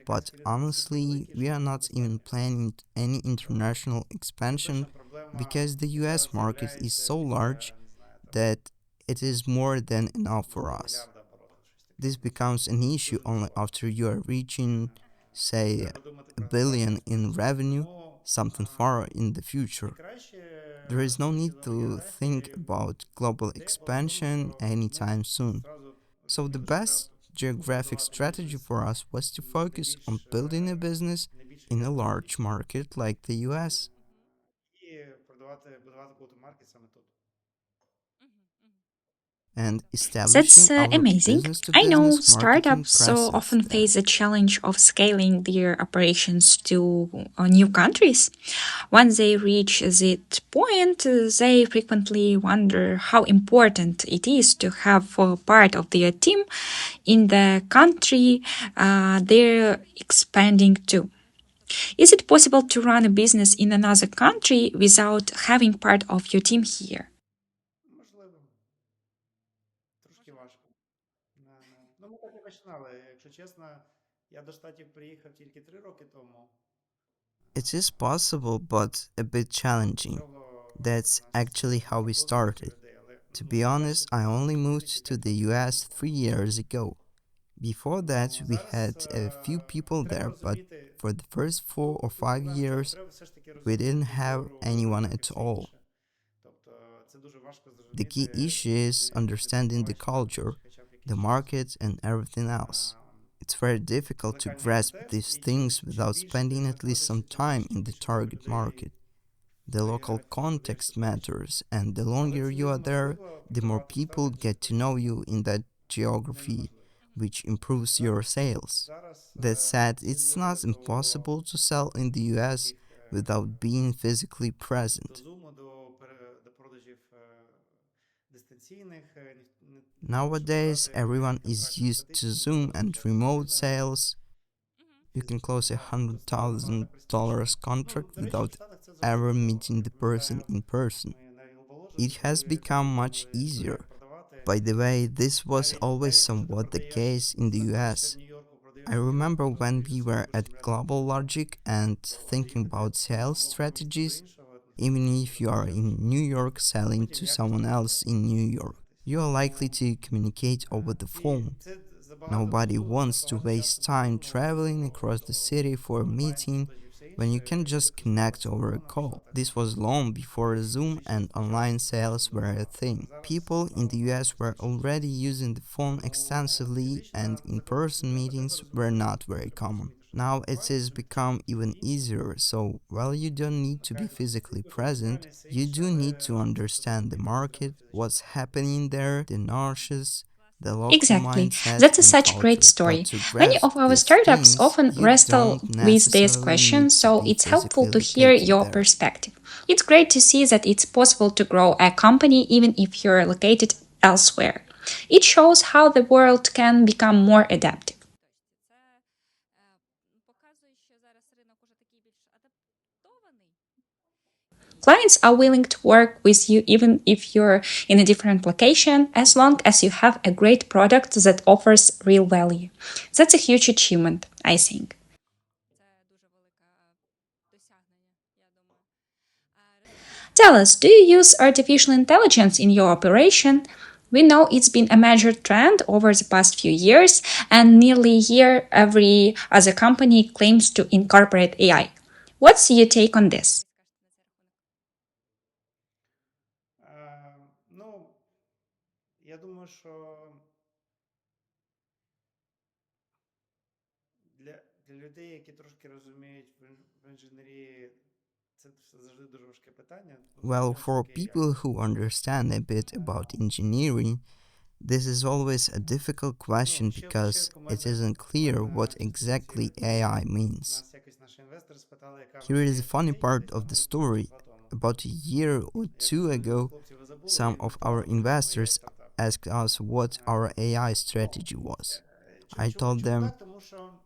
But honestly, we are not even planning any international expansion because the US market is so large that it is more than enough for us. This becomes an issue only after you are reaching, say, a billion in revenue, something far in the future. There is no need to think about global expansion anytime soon. So, the best geographic strategy for us was to focus on building a business in a large market like the US and That's establishing our amazing. business to I know business marketing startups so process often then. face the challenge of scaling their operations to new countries. Once they reach that point, they frequently wonder how important it is to have part of their team in the country they're expanding to. Is it possible to run a business in another country without having part of your team here? It is possible, but a bit challenging. That's actually how we started. To be honest, I only moved to the US 3 years ago. Before that, we had a few people there, but for the first 4 or 5 years, we didn't have anyone at all. The key issue is understanding the culture, the market, and everything else. It's very difficult to grasp these things without spending at least some time in the target market. The local context matters, and the longer you are there, the more people get to know you in that geography, which improves your sales. That said, it's not impossible to sell in the US without being physically present. Nowadays, everyone is used to Zoom and remote sales. You can close $100,000 contract without ever meeting the person in person. It has become much easier, By the way, this was always somewhat the case in the US. I remember when we were at Global Logic and thinking about sales strategies, even if you are in New York selling to someone else in New York, you are likely to communicate over the phone. Nobody wants to waste time traveling across the city for a meeting when you can just connect over a call. This was long before Zoom and online sales were a thing. People in the US were already using the phone extensively and in-person meetings were not very common. Now it has become even easier, so while you don't need to be physically present, you do need to understand the market, what's happening there, the niches, the local Exactly. mindset That's and such a great culture. But story. to Many grasp of our these startups things, often you wrestle don't with these necessarily questions, need to so be it's helpful physically to hear located your there. perspective. It's great to see that it's possible to grow a company even if you're located elsewhere. It shows how the world can become more adaptive. Clients are willing to work with you even if you're in a different location, as long as you have a great product that offers real value. That's a huge achievement, I think. Tell us, do you use artificial intelligence in your operation? We know it's been a major trend over the past few years, and nearly year every other company claims to incorporate AI. What's your take on this? Well, for people who understand a bit about engineering, this is always a difficult question because it isn't clear what exactly AI means. Here is the funny part of the story. About a year or two ago, some of our investors asked us what our AI strategy was. I told them,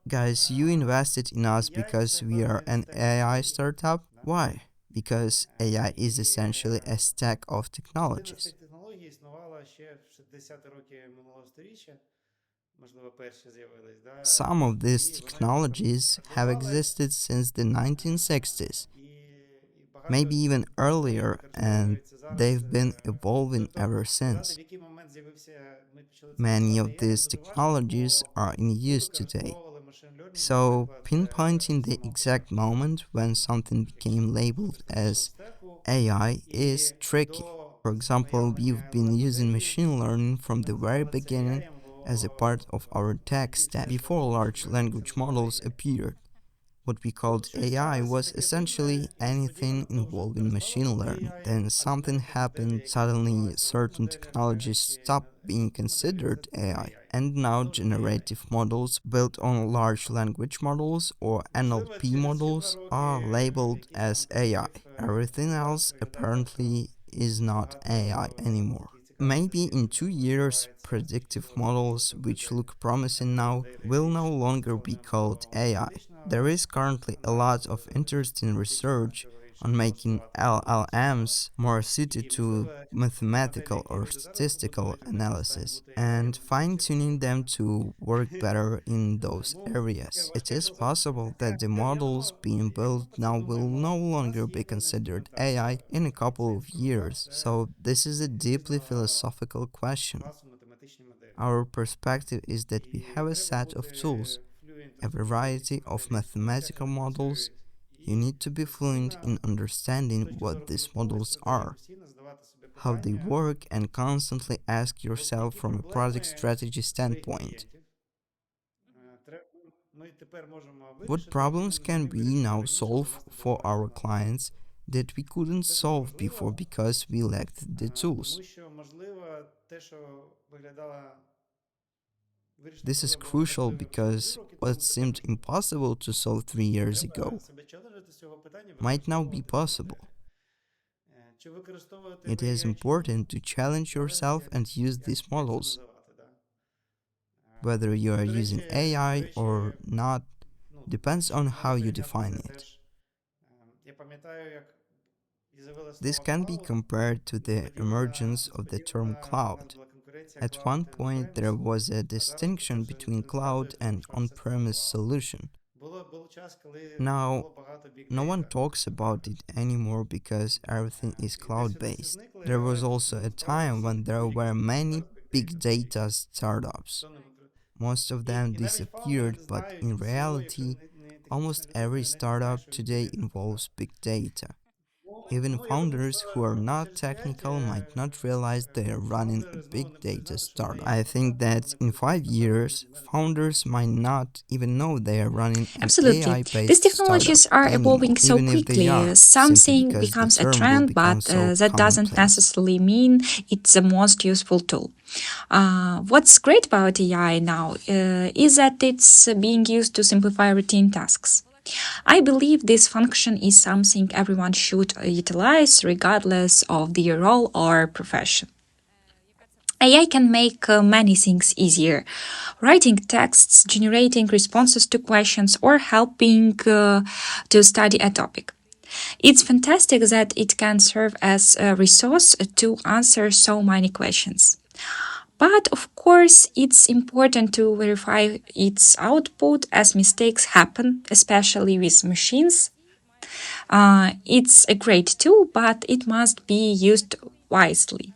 guys, you invested in us because we are an AI startup. Why? Because AI is essentially a stack of technologies. Some of these technologies have existed since the 1960s, maybe even earlier, and they've been evolving ever since. Many of these technologies are in use today. So, pinpointing the exact moment when something became labeled as AI is tricky. For example, we've been using machine learning from the very beginning as a part of our tech stack before large language models appeared. What we called AI was essentially anything involving machine learning. Then something happened, suddenly certain technologies stopped being considered AI. And now generative models built on large language models or NLP models are labeled as AI. Everything else apparently is not AI anymore. Maybe in 2 years, predictive models, which look promising now, will no longer be called AI. There is currently a lot of interesting research on making LLMs more suited to mathematical or statistical analysis and fine-tuning them to work better in those areas. It is possible that the models being built now will no longer be considered AI in a couple of years, so this is a deeply philosophical question. Our perspective is that we have a set of tools, a variety of mathematical models. You need to be fluent in understanding what these models are, how they work, and constantly ask yourself from a product strategy standpoint, what problems can we now solve for our clients that we couldn't solve before because we lacked the tools? This is crucial because what seemed impossible to solve 3 years ago might now be possible. It is important to challenge yourself and use these models. Whether you are using AI or not depends on how you define it. This can be compared to the emergence of the term cloud. At one point, there was a distinction between cloud and on-premise solution. Now, no one talks about it anymore because everything is cloud-based. There was also a time when there were many big data startups. Most of them disappeared, but in reality, almost every startup today involves big data. Even founders who are not technical might not realize they are running a big data startup. I think that in 5 years, founders might not even know they are running an Absolutely. AI These based startup technologies are evolving anymore, so even if they quickly. are, simply Something because the becomes a term will trend, become but so that doesn't commonplace. necessarily mean it's the most useful tool. What's great about AI now is that it's being used to simplify routine tasks. I believe this function is something everyone should utilize regardless of their role or profession. AI can make many things easier. Writing texts, generating responses to questions, or helping to study a topic. It's fantastic that it can serve as a resource to answer so many questions. But of course, it's important to verify its output as mistakes happen, especially with machines. It's a great tool, but it must be used wisely.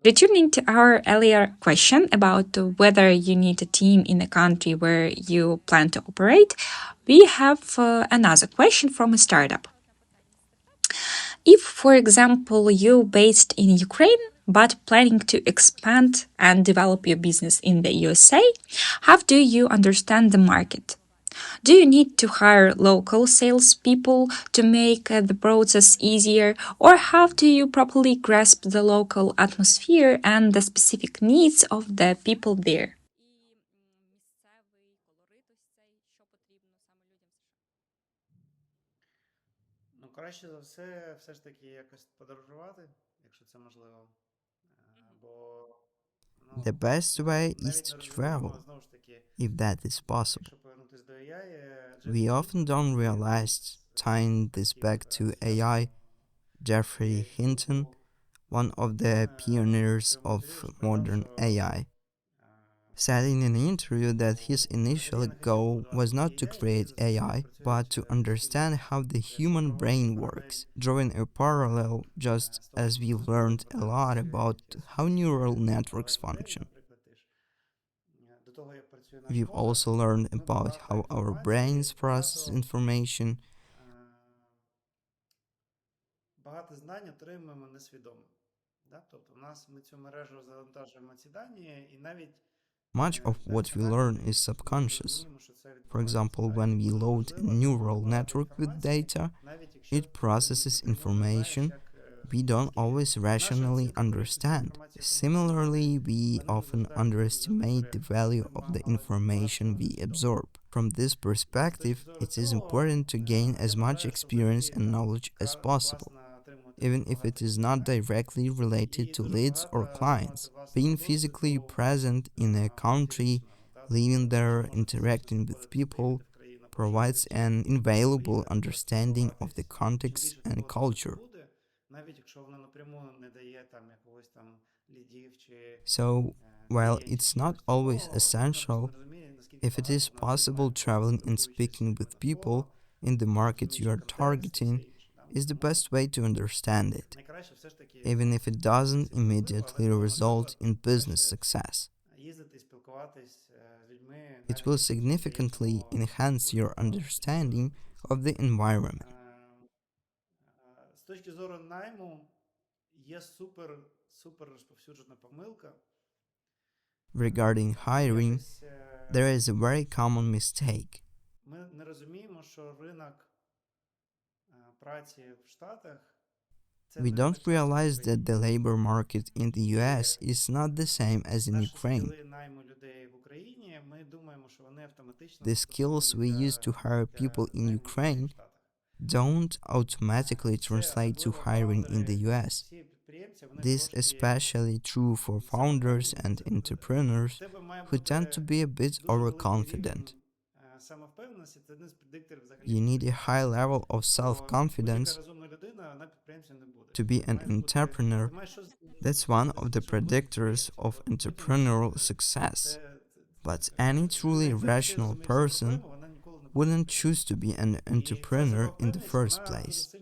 Returning to our earlier question about whether you need a team in a country where you plan to operate, we have another question from a startup. If, for example, you're based in Ukraine but planning to expand and develop your business in the USA, how do you understand the market? Do you need to hire local salespeople to make the process easier, or how do you properly grasp the local atmosphere and the specific needs of the people there? The best way is to travel, if that is possible. We often don't realize, tying this back to AI, Jeffrey Hinton, one of the pioneers of modern AI, said in an interview that his initial goal was not to create AI, but to understand how the human brain works, drawing a parallel just as we've learned a lot about how neural networks function. We've also learned about how our brains process information. Much of what we learn is subconscious. For example, when we load a neural network with data, it processes information we don't always rationally understand. Similarly, we often underestimate the value of the information we absorb. From this perspective, it is important to gain as much experience and knowledge as possible, even if it is not directly related to leads or clients. Being physically present in a country, living there, interacting with people, provides an invaluable understanding of the context and culture. So, while it's not always essential, if it is possible, traveling and speaking with people in the market you are targeting is the best way to understand it, even if it doesn't immediately result in business success. It will significantly enhance your understanding of the environment. Regarding hiring, there is a very common mistake. We don't realize that the labor market in the US is not the same as in Ukraine. The skills we use to hire people in Ukraine don't automatically translate to hiring in the US. This is especially true for founders and entrepreneurs who tend to be a bit overconfident. You need a high level of self-confidence to be an entrepreneur. That's one of the predictors of entrepreneurial success. But any truly rational person wouldn't choose to be an entrepreneur in the first place.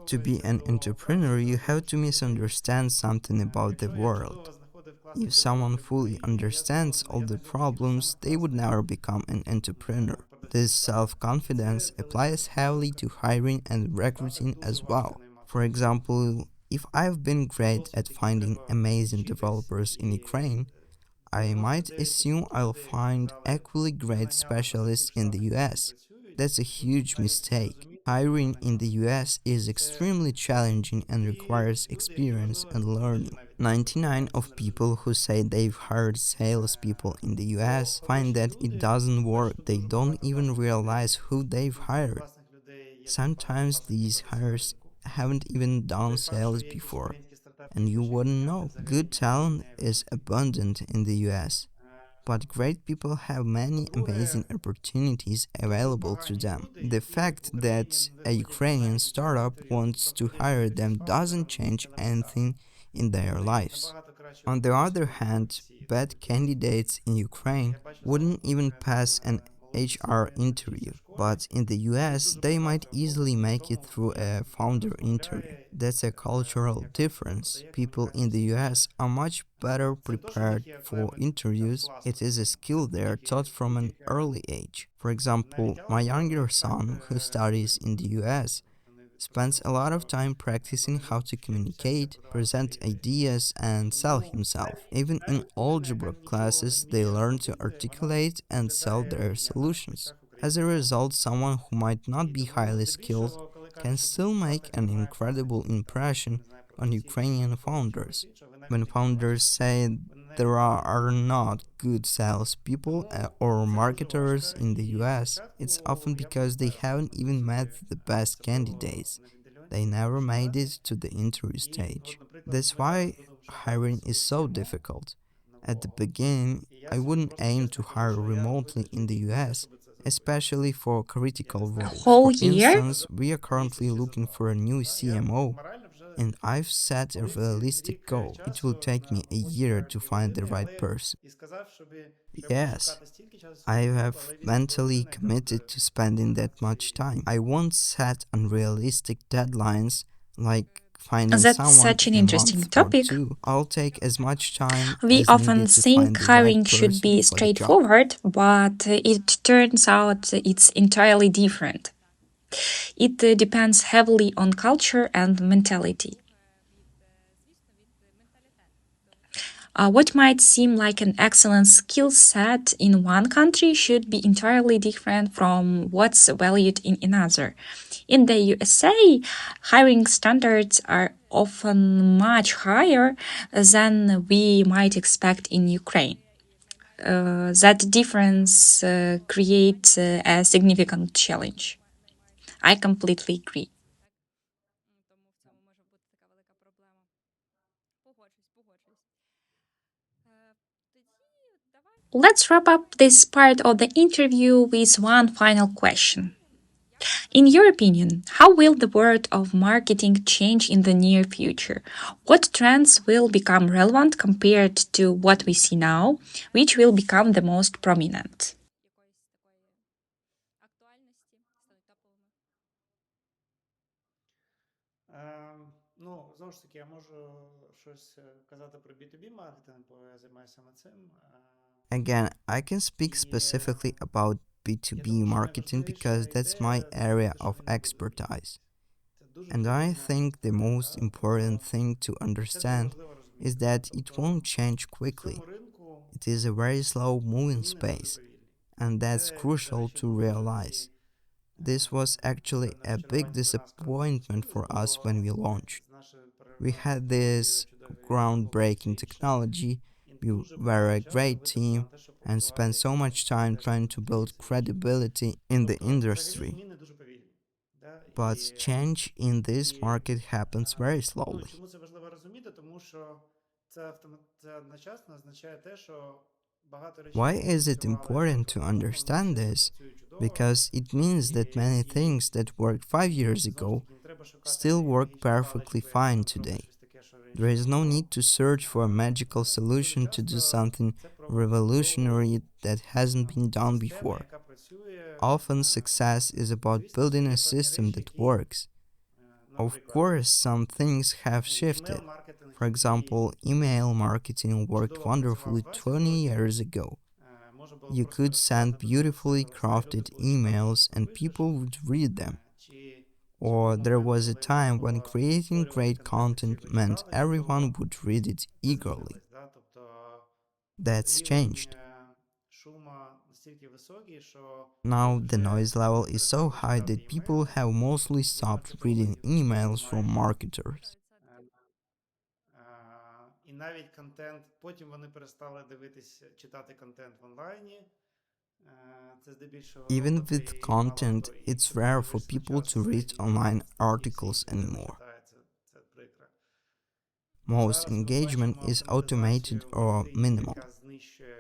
To be an entrepreneur, you have to misunderstand something about the world. If someone fully understands all the problems, they would never become an entrepreneur. This self-confidence applies heavily to hiring and recruiting as well. For example, if I've been great at finding amazing developers in Ukraine, I might assume I'll find equally great specialists in the US. That's a huge mistake. Hiring in the US is extremely challenging and requires experience and learning. 99 of people who say they've hired salespeople in the US find that it doesn't work. They don't even realize who they've hired. Sometimes these hires haven't even done sales before, and you wouldn't know. Good talent is abundant in the US, but great people have many amazing opportunities available to them. The fact that a Ukrainian startup wants to hire them doesn't change anything in their lives. On the other hand, bad candidates in Ukraine wouldn't even pass an HR interview, but in the US they might easily make it through a founder interview. That's a cultural difference. People in the US are much better prepared for interviews. It is a skill they are taught from an early age. For example, my younger son, who studies in the US, spends a lot of time practicing how to communicate, present ideas, and sell himself. Even in algebra classes, they learn to articulate and sell their solutions. As a result, someone who might not be highly skilled can still make an incredible impression on Ukrainian founders. When founders say there are not good salespeople or marketers in the US, it's often because they haven't even met the best candidates. They never made it to the interview stage. That's why hiring is so difficult. At the beginning, I wouldn't aim to hire remotely in the US, especially for critical A roles. whole For year? instance, we are currently looking for a new CMO, and I've set a realistic goal. It will take me a year to find the right person. Yes, I have mentally committed to spending that much time. I won't set unrealistic deadlines like finding That's someone such an in a interesting month or topic. two. I'll take as much time We as often needed to find think the right hiring should person be for the job. straightforward, but it turns out it's entirely different. It depends heavily on culture and mentality. What might seem like an excellent skill set in one country should be entirely different from what's valued in another. In the USA, hiring standards are often much higher than we might expect in Ukraine. That difference creates a significant challenge. I completely agree. Let's wrap up this part of the interview with one final question. In your opinion, how will the world of marketing change in the near future? What trends will become relevant compared to what we see now? Which will become the most prominent? Again, I can speak specifically about B2B marketing because that's my area of expertise. And I think the most important thing to understand is that it won't change quickly. It is a very slow moving space, and that's crucial to realize. This was actually a big disappointment for us when we launched. We had this groundbreaking technology, we were a great team, and spent so much time trying to build credibility in the industry. But change in this market happens very slowly. Why is it important to understand this? because it means that many things that worked 5 years ago still work perfectly fine today. There is no need to search for a magical solution to do something revolutionary that hasn't been done before. Often, success is about building a system that works. Of course, some things have shifted. For example, email marketing worked wonderfully 20 years ago. You could send beautifully crafted emails and people would read them. Or there was a time when creating great content meant everyone would read it eagerly. That's changed. Now the noise level is so high that people have mostly stopped reading emails from marketers. Even with content, it's rare for people to read online articles anymore. Most engagement is automated or minimal.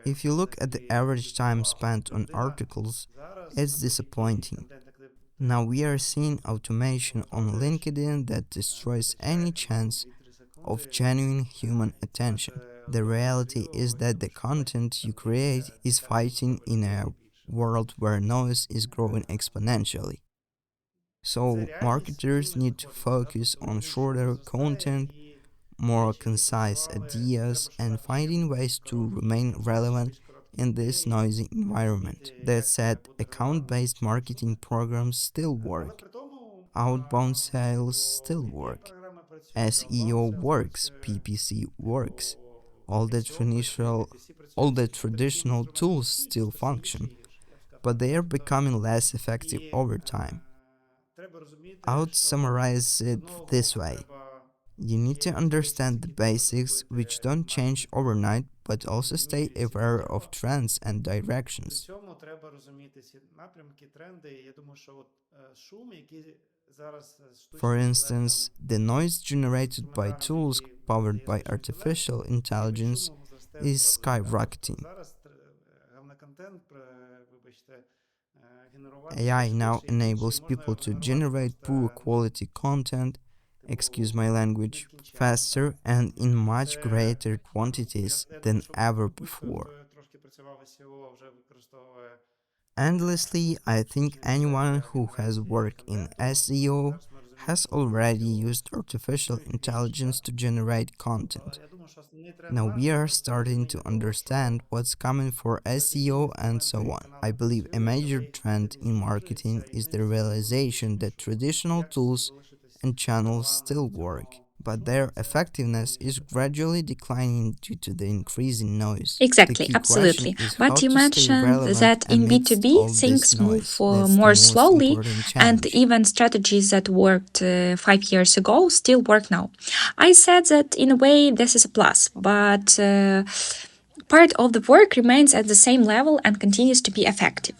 If you look at the average time spent on articles, it's disappointing. Now we are seeing automation on LinkedIn that destroys any chance of genuine human attention. The reality is that the content you create is fighting in a world where noise is growing exponentially. So, marketers need to focus on shorter content, more concise ideas, and finding ways to remain relevant in this noisy environment. That said, account based marketing programs still work, outbound sales still work, SEO works, PPC works. All the traditional tools still function, but they are becoming less effective over time. I would summarize it this way. You need to understand the basics, which don't change overnight, but also stay aware of trends and directions. For instance, the noise generated by tools powered by artificial intelligence is skyrocketing. AI now enables people to generate poor quality content, excuse my language, faster and in much greater quantities than ever before. Endlessly, I think anyone who has worked in SEO has already used artificial intelligence to generate content. Now we are starting to understand what's coming for SEO and so on. I believe a major trend in marketing is the realization that traditional tools and channels still work, but their effectiveness is gradually declining due to the increasing noise. The Exactly, key question absolutely. is how But you to stay mentioned relevant that in amidst B2B, all this things move noise. That's the more most slowly, important and challenge. even strategies that worked 5 years ago still work now. I said that in a way, this is a plus, but part of the work remains at the same level and continues to be effective.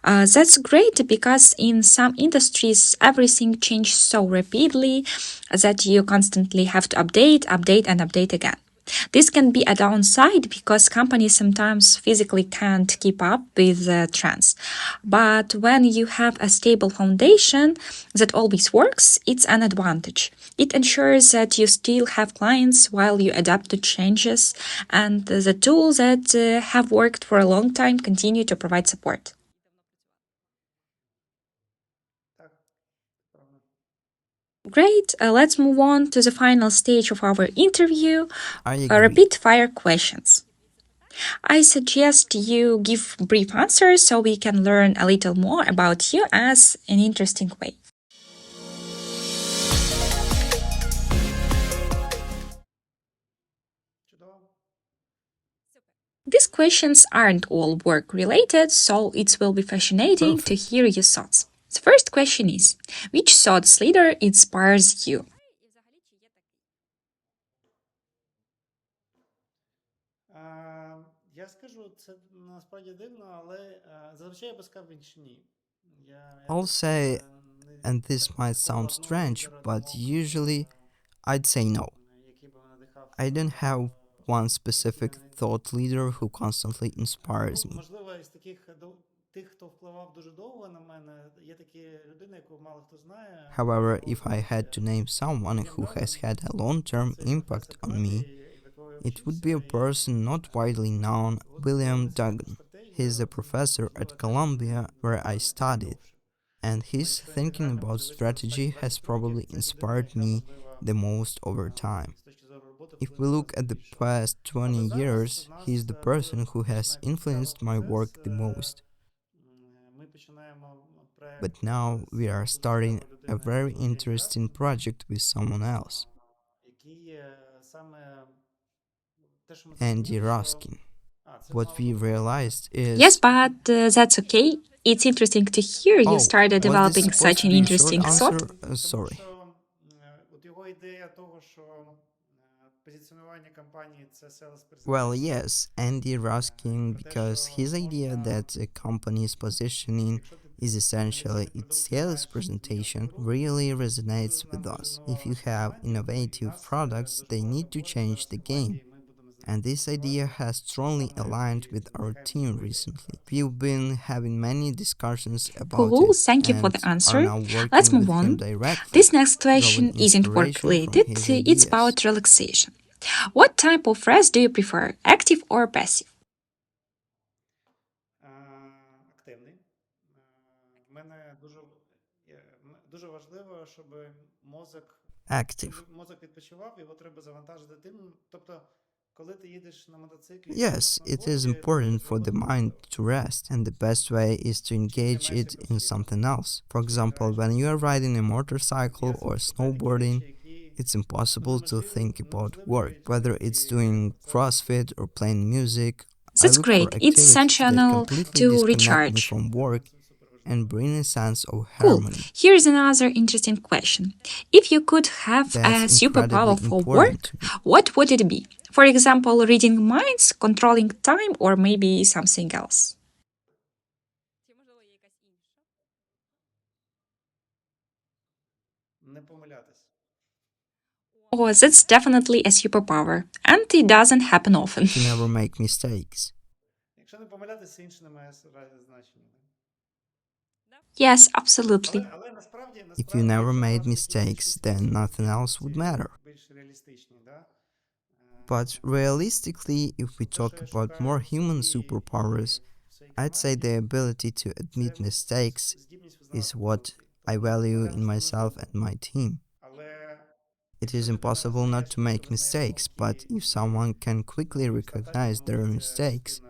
That's great because in some industries, everything changes so rapidly that you constantly have to update, and update again. This can be a downside because companies sometimes physically can't keep up with the trends. But when you have a stable foundation that always works, it's an advantage. It ensures that you still have clients while you adapt to changes, and the tools that have worked for a long time continue to provide support. Great. Let's move on to the final stage of our interview, I agree. rapid fire questions. I suggest you give brief answers so we can learn a little more about you as an interesting way. These questions aren't all work related, so it will be fascinating to Perfect. hear your thoughts. The first question is: which thoughts leader inspires you? I'll say, and this might sound strange, but usually I'd say no. I don't have one specific thought leader who constantly inspires me. However, if I had to name someone who has had a long-term impact on me, it would be a person not widely known, William Duggan. He's a professor at Columbia where I studied, and his thinking about strategy has probably inspired me the most over time. If we look at the past 20 years, he's the person who has influenced my work the most. But now we are starting a very interesting project with someone else, Andy Ruskin. What we realized Yes, is, but that's okay. It's interesting to hear you oh, started was this developing supposed such to an be a short interesting thought. answer? Sorry. Well, yes, Andy Ruskin, because his idea that a company's positioning is essentially its sales presentation really resonates with us. If you have innovative products, they need to change the game. And this idea has strongly aligned with our team recently. We've been having many discussions about Cool, it thank you for and the are answer. now Let's working move with him on. directly, This next drawing question isn't work inspiration from related, his it's ideas. about relaxation. What type of rest do you prefer, active or passive? Active. Yes, it is important for the mind to rest, and the best way is to engage it in something else. For example, when you are riding a motorcycle or snowboarding, it's impossible to think about work, whether it's doing CrossFit or playing music. I That's look for great. It's activities that essential completely to disconnect me recharge. from work and bring a sense of Cool. harmony. Here's another interesting question. If you could have That's a superpower incredibly for important work, to me. what would it be? For example, reading minds, controlling time, or maybe something else? Oh, that's definitely a superpower, and it doesn't happen often. To never make mistakes. Yes, absolutely. If you never made mistakes, then nothing else would matter. But realistically, if we talk about more human superpowers, I'd say the ability to admit mistakes is what I value in myself and my team. It is impossible not to make mistakes, but if someone can quickly recognize their mistakes,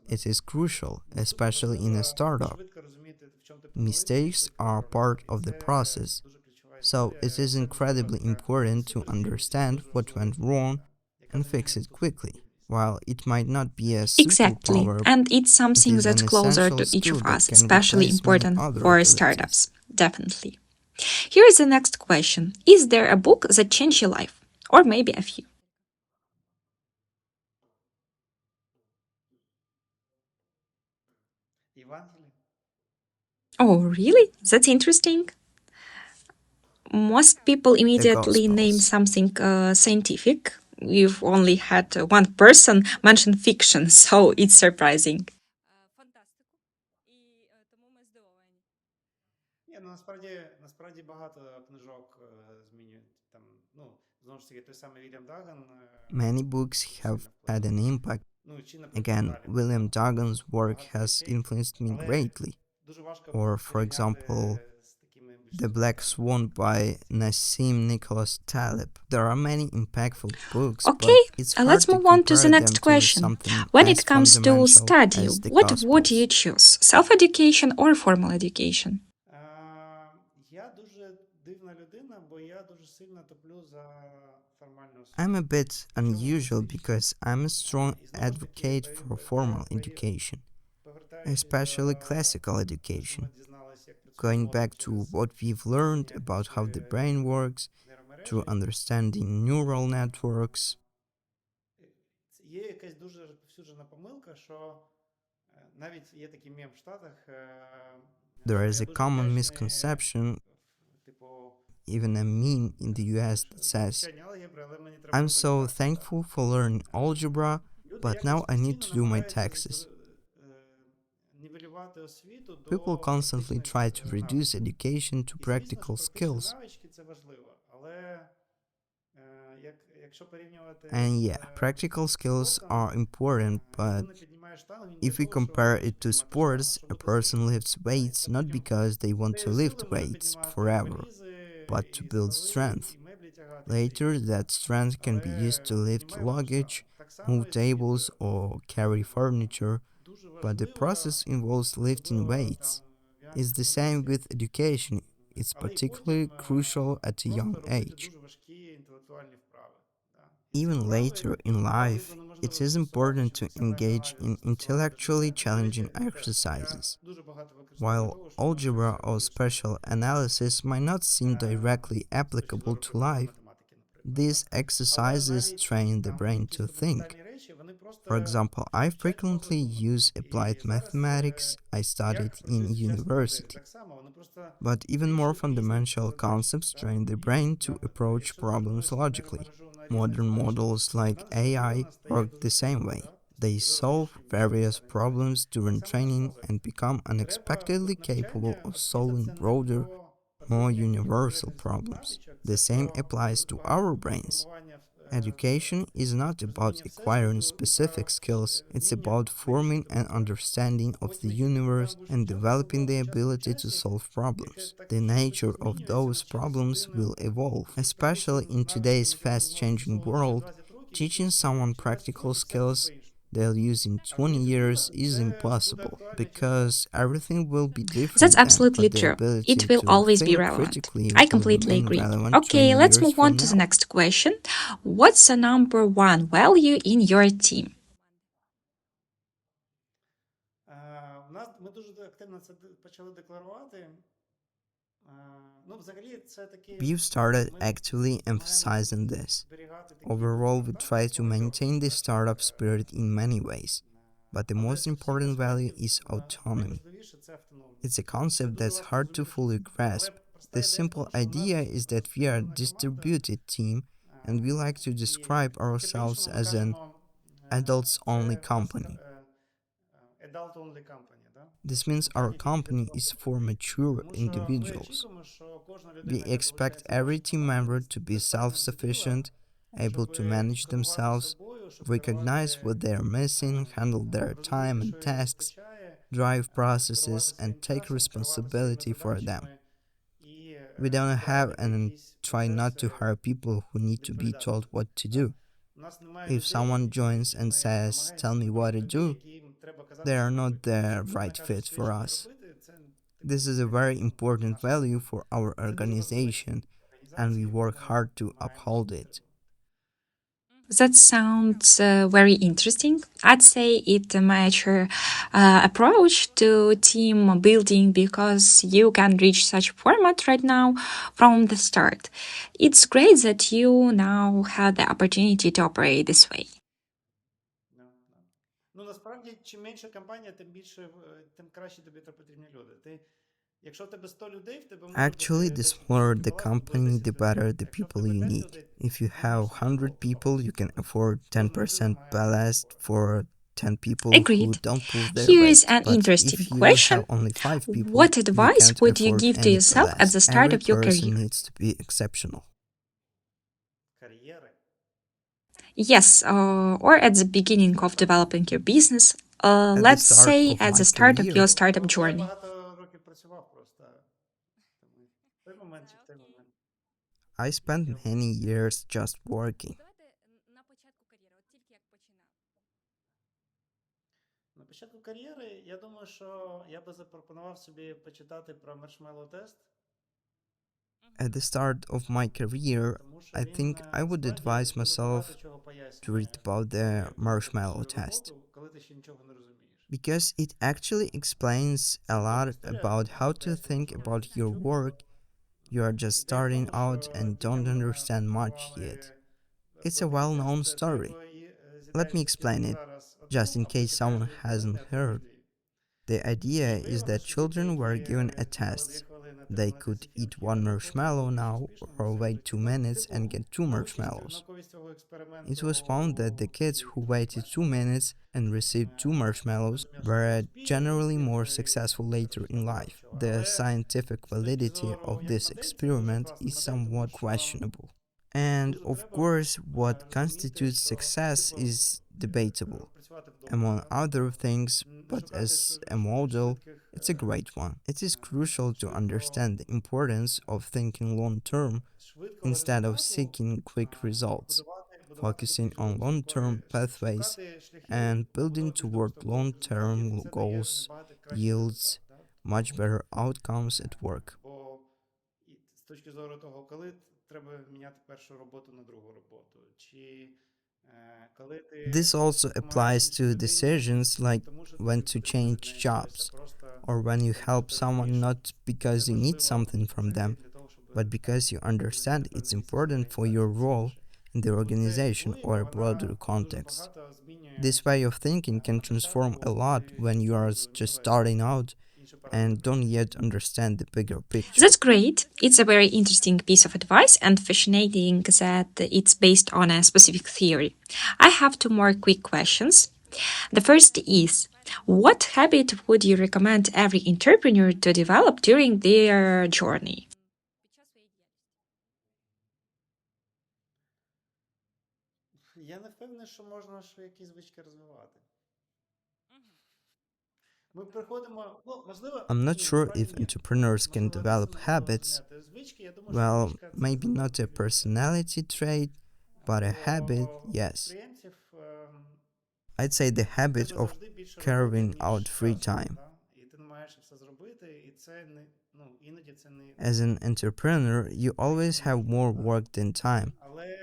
it is crucial, especially in a startup. Mistakes are part of the process, so it is incredibly important to understand what went wrong and fix it quickly. While it might not be a Exactly. superpower, And it's it something is that's an closer essential to each skill of that us, can especially replace many important other for abilities. startups. Definitely. Here is the next question. Is there a book that changed your life? Or maybe a few? Oh, really? That's interesting. Most people The immediately name Gospels. something scientific. We've only had one person mention fiction, so it's surprising. Many books have had an impact. Again, William Duggan's work has influenced me greatly. Or, for example, The Black Swan by Nassim Nicholas Taleb. There are many impactful books, Okay, but it's let's hard to move on to the compare them next to question. something When as it comes to fundamental study, as the what would you Gospels. choose? Self education or formal education? I'm a bit unusual because I'm a strong advocate for formal education, especially classical education. Going back to what we've learned about how the brain works, through understanding neural networks, there is a common misconception, even a meme in the US that says, I'm so thankful for learning algebra, but now I need to do my taxes. People constantly try to reduce education to practical skills. And yeah, practical skills are important, but if we compare it to sports, a person lifts weights not because they want to lift weights forever, but to build strength. Later, that strength can be used to lift luggage, move tables, or carry furniture, but the process involves lifting weights. It's the same with education, it's particularly crucial at a young age. Even later in life, it is important to engage in intellectually challenging exercises. While algebra or special analysis might not seem directly applicable to life, these exercises train the brain to think. For example, I frequently use applied mathematics I studied in university. But even more fundamental concepts train the brain to approach problems logically. Modern models like AI work the same way. They solve various problems during training and become unexpectedly capable of solving broader, more universal problems. The same applies to our brains. Education is not about acquiring specific skills, it's about forming an understanding of the universe and developing the ability to solve problems. The nature of those problems will evolve. Especially in today's fast changing world, teaching someone practical skills they'll use in 20 years is impossible because everything will be That's different then, absolutely but the true. It ability will to always be think relevant. critically I will completely remain agree. relevant Okay, 20 let's years move on from to the now. next question. What's the number one value in your team? We've started actually emphasizing this. Overall, we try to maintain the startup spirit in many ways, but the most important value is autonomy. It's a concept that's hard to fully grasp. The simple idea is that we are a distributed team and we like to describe ourselves as an adults only company. This means our company is for mature individuals. We expect every team member to be self sufficient, able to manage themselves, recognize what they are missing, handle their time and tasks, drive processes, and take responsibility for them. We don't have and try not to hire people who need to be told what to do. If someone joins and says, "Tell me what to do," they are not the right fit for us. This is a very important value for our organization, and we work hard to uphold it. That sounds very interesting. I'd say it's a mature approach to team building because you can reach such format right now from the start. It's great that you now have the opportunity to operate this way. Actually, the smaller the company, the better the people you need. If you have 100 people, you can afford 10% ballast for 10 people who Agreed. don't pull their Here's weight. an But interesting if you question. have only 5 people, What you advice can't would you afford give to any yourself at ballast. the start Every of your person career? needs to be exceptional. Yes, or at the beginning of developing your business. At the Let's start say of at my the start of your career, startup journey. I spent many years just working. At the start of my career, I think I would advise myself to read about the marshmallow test because it actually explains a lot about how to think about your work. You are just starting out and don't understand much yet. It's a well known story. Let me explain it, just in case someone hasn't heard. The idea is that children were given a test. They could eat one marshmallow now or wait 2 minutes and get two marshmallows. It was found that the kids who waited 2 minutes and received two marshmallows were generally more successful later in life. The scientific validity of this experiment is somewhat questionable. And of course, what constitutes success is debatable, among other things, but as a model, it's a great one. It is crucial to understand the importance of thinking long term instead of seeking quick results, focusing on long term pathways and building toward long term goals yields much better outcomes at work. This also applies to decisions like when to change jobs or when you help someone not because you need something from them, but because you understand it's important for your role in the organization or a broader context. This way of thinking can transform a lot when you are just starting out and don't yet understand the bigger picture. That's great. It's a very interesting piece of advice and fascinating that it's based on a specific theory. I have two more quick questions. The first is, what habit would you recommend every entrepreneur to develop during their journey? I'm not sure if entrepreneurs can develop habits. Well, maybe not a personality trait, but a habit, yes. I'd say the habit of carving out free time. As an entrepreneur, you always have more work than time,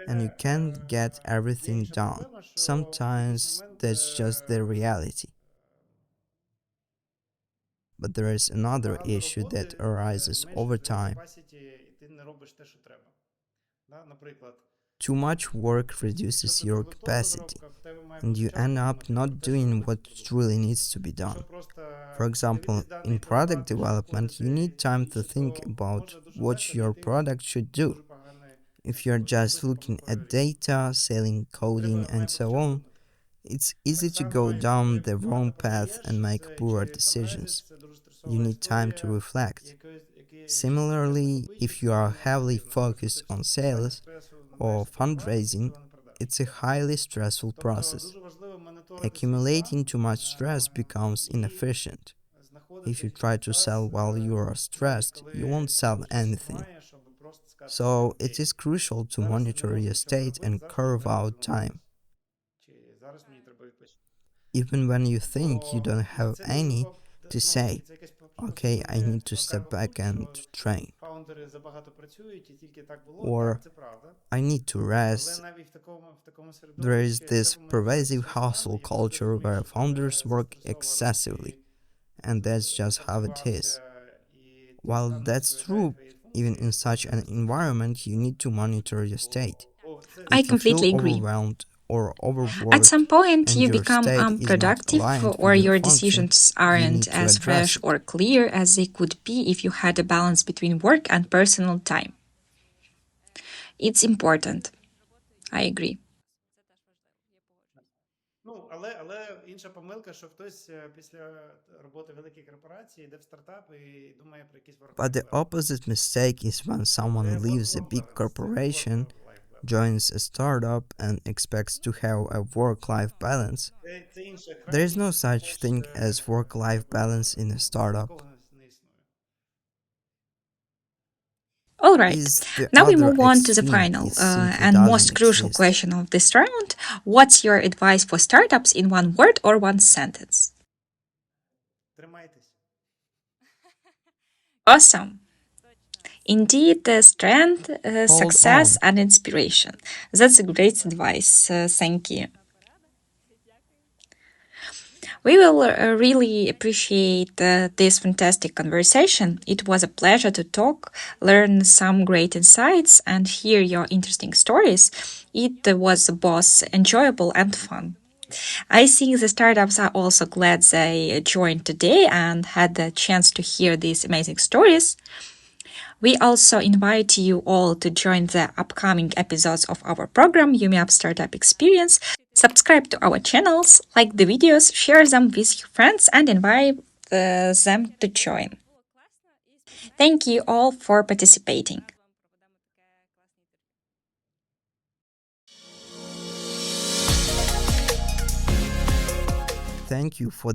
and you can't get everything done. Sometimes that's just the reality. But there is another issue that arises over time. Too much work reduces your capacity, and you end up not doing what really needs to be done. For example, in product development, you need time to think about what your product should do. If you're just looking at data, selling, coding, and so on, it's easy to go down the wrong path and make poor decisions. You need time to reflect. Similarly, if you are heavily focused on sales or fundraising, it's a highly stressful process. Accumulating too much stress becomes inefficient. If you try to sell while you are stressed, you won't sell anything. So it is crucial to monitor your state and carve out time. Even when you think you don't have any, to say, okay, I need to step back and train. Or I need to rest. There is this pervasive hustle culture where founders work excessively, and that's just how it is. While that's true, even in such an environment, you need to monitor your state. I If you feel completely agree. overwhelmed or At overworked some point, and you your become state is not unproductive aligned or with your your function, decisions you aren't need to as address fresh it. or clear as they could be if you had a balance between work and personal time. It's important. I agree. But the opposite mistake is when someone leaves a big corporation, joins a startup, and expects to have a work life balance. There is no such thing as work life balance in a startup. All right, Is the now we other move on to the extreme, final it simply and doesn't most crucial exist. question of this round. What's your advice for startups in one word or one sentence? Awesome. Indeed, the strength, Hold success, on. and inspiration. That's a great advice. Thank you. We will really appreciate this fantastic conversation. It was a pleasure to talk, learn some great insights, and hear your interesting stories. It was both enjoyable and fun. I think the startups are also glad they joined today and had the chance to hear these amazing stories. We also invite you all to join the upcoming episodes of our program, UME UP Startup Experience. Subscribe to our channels, like the videos, share them with your friends, and invite them to join. Thank you all for participating. Thank you for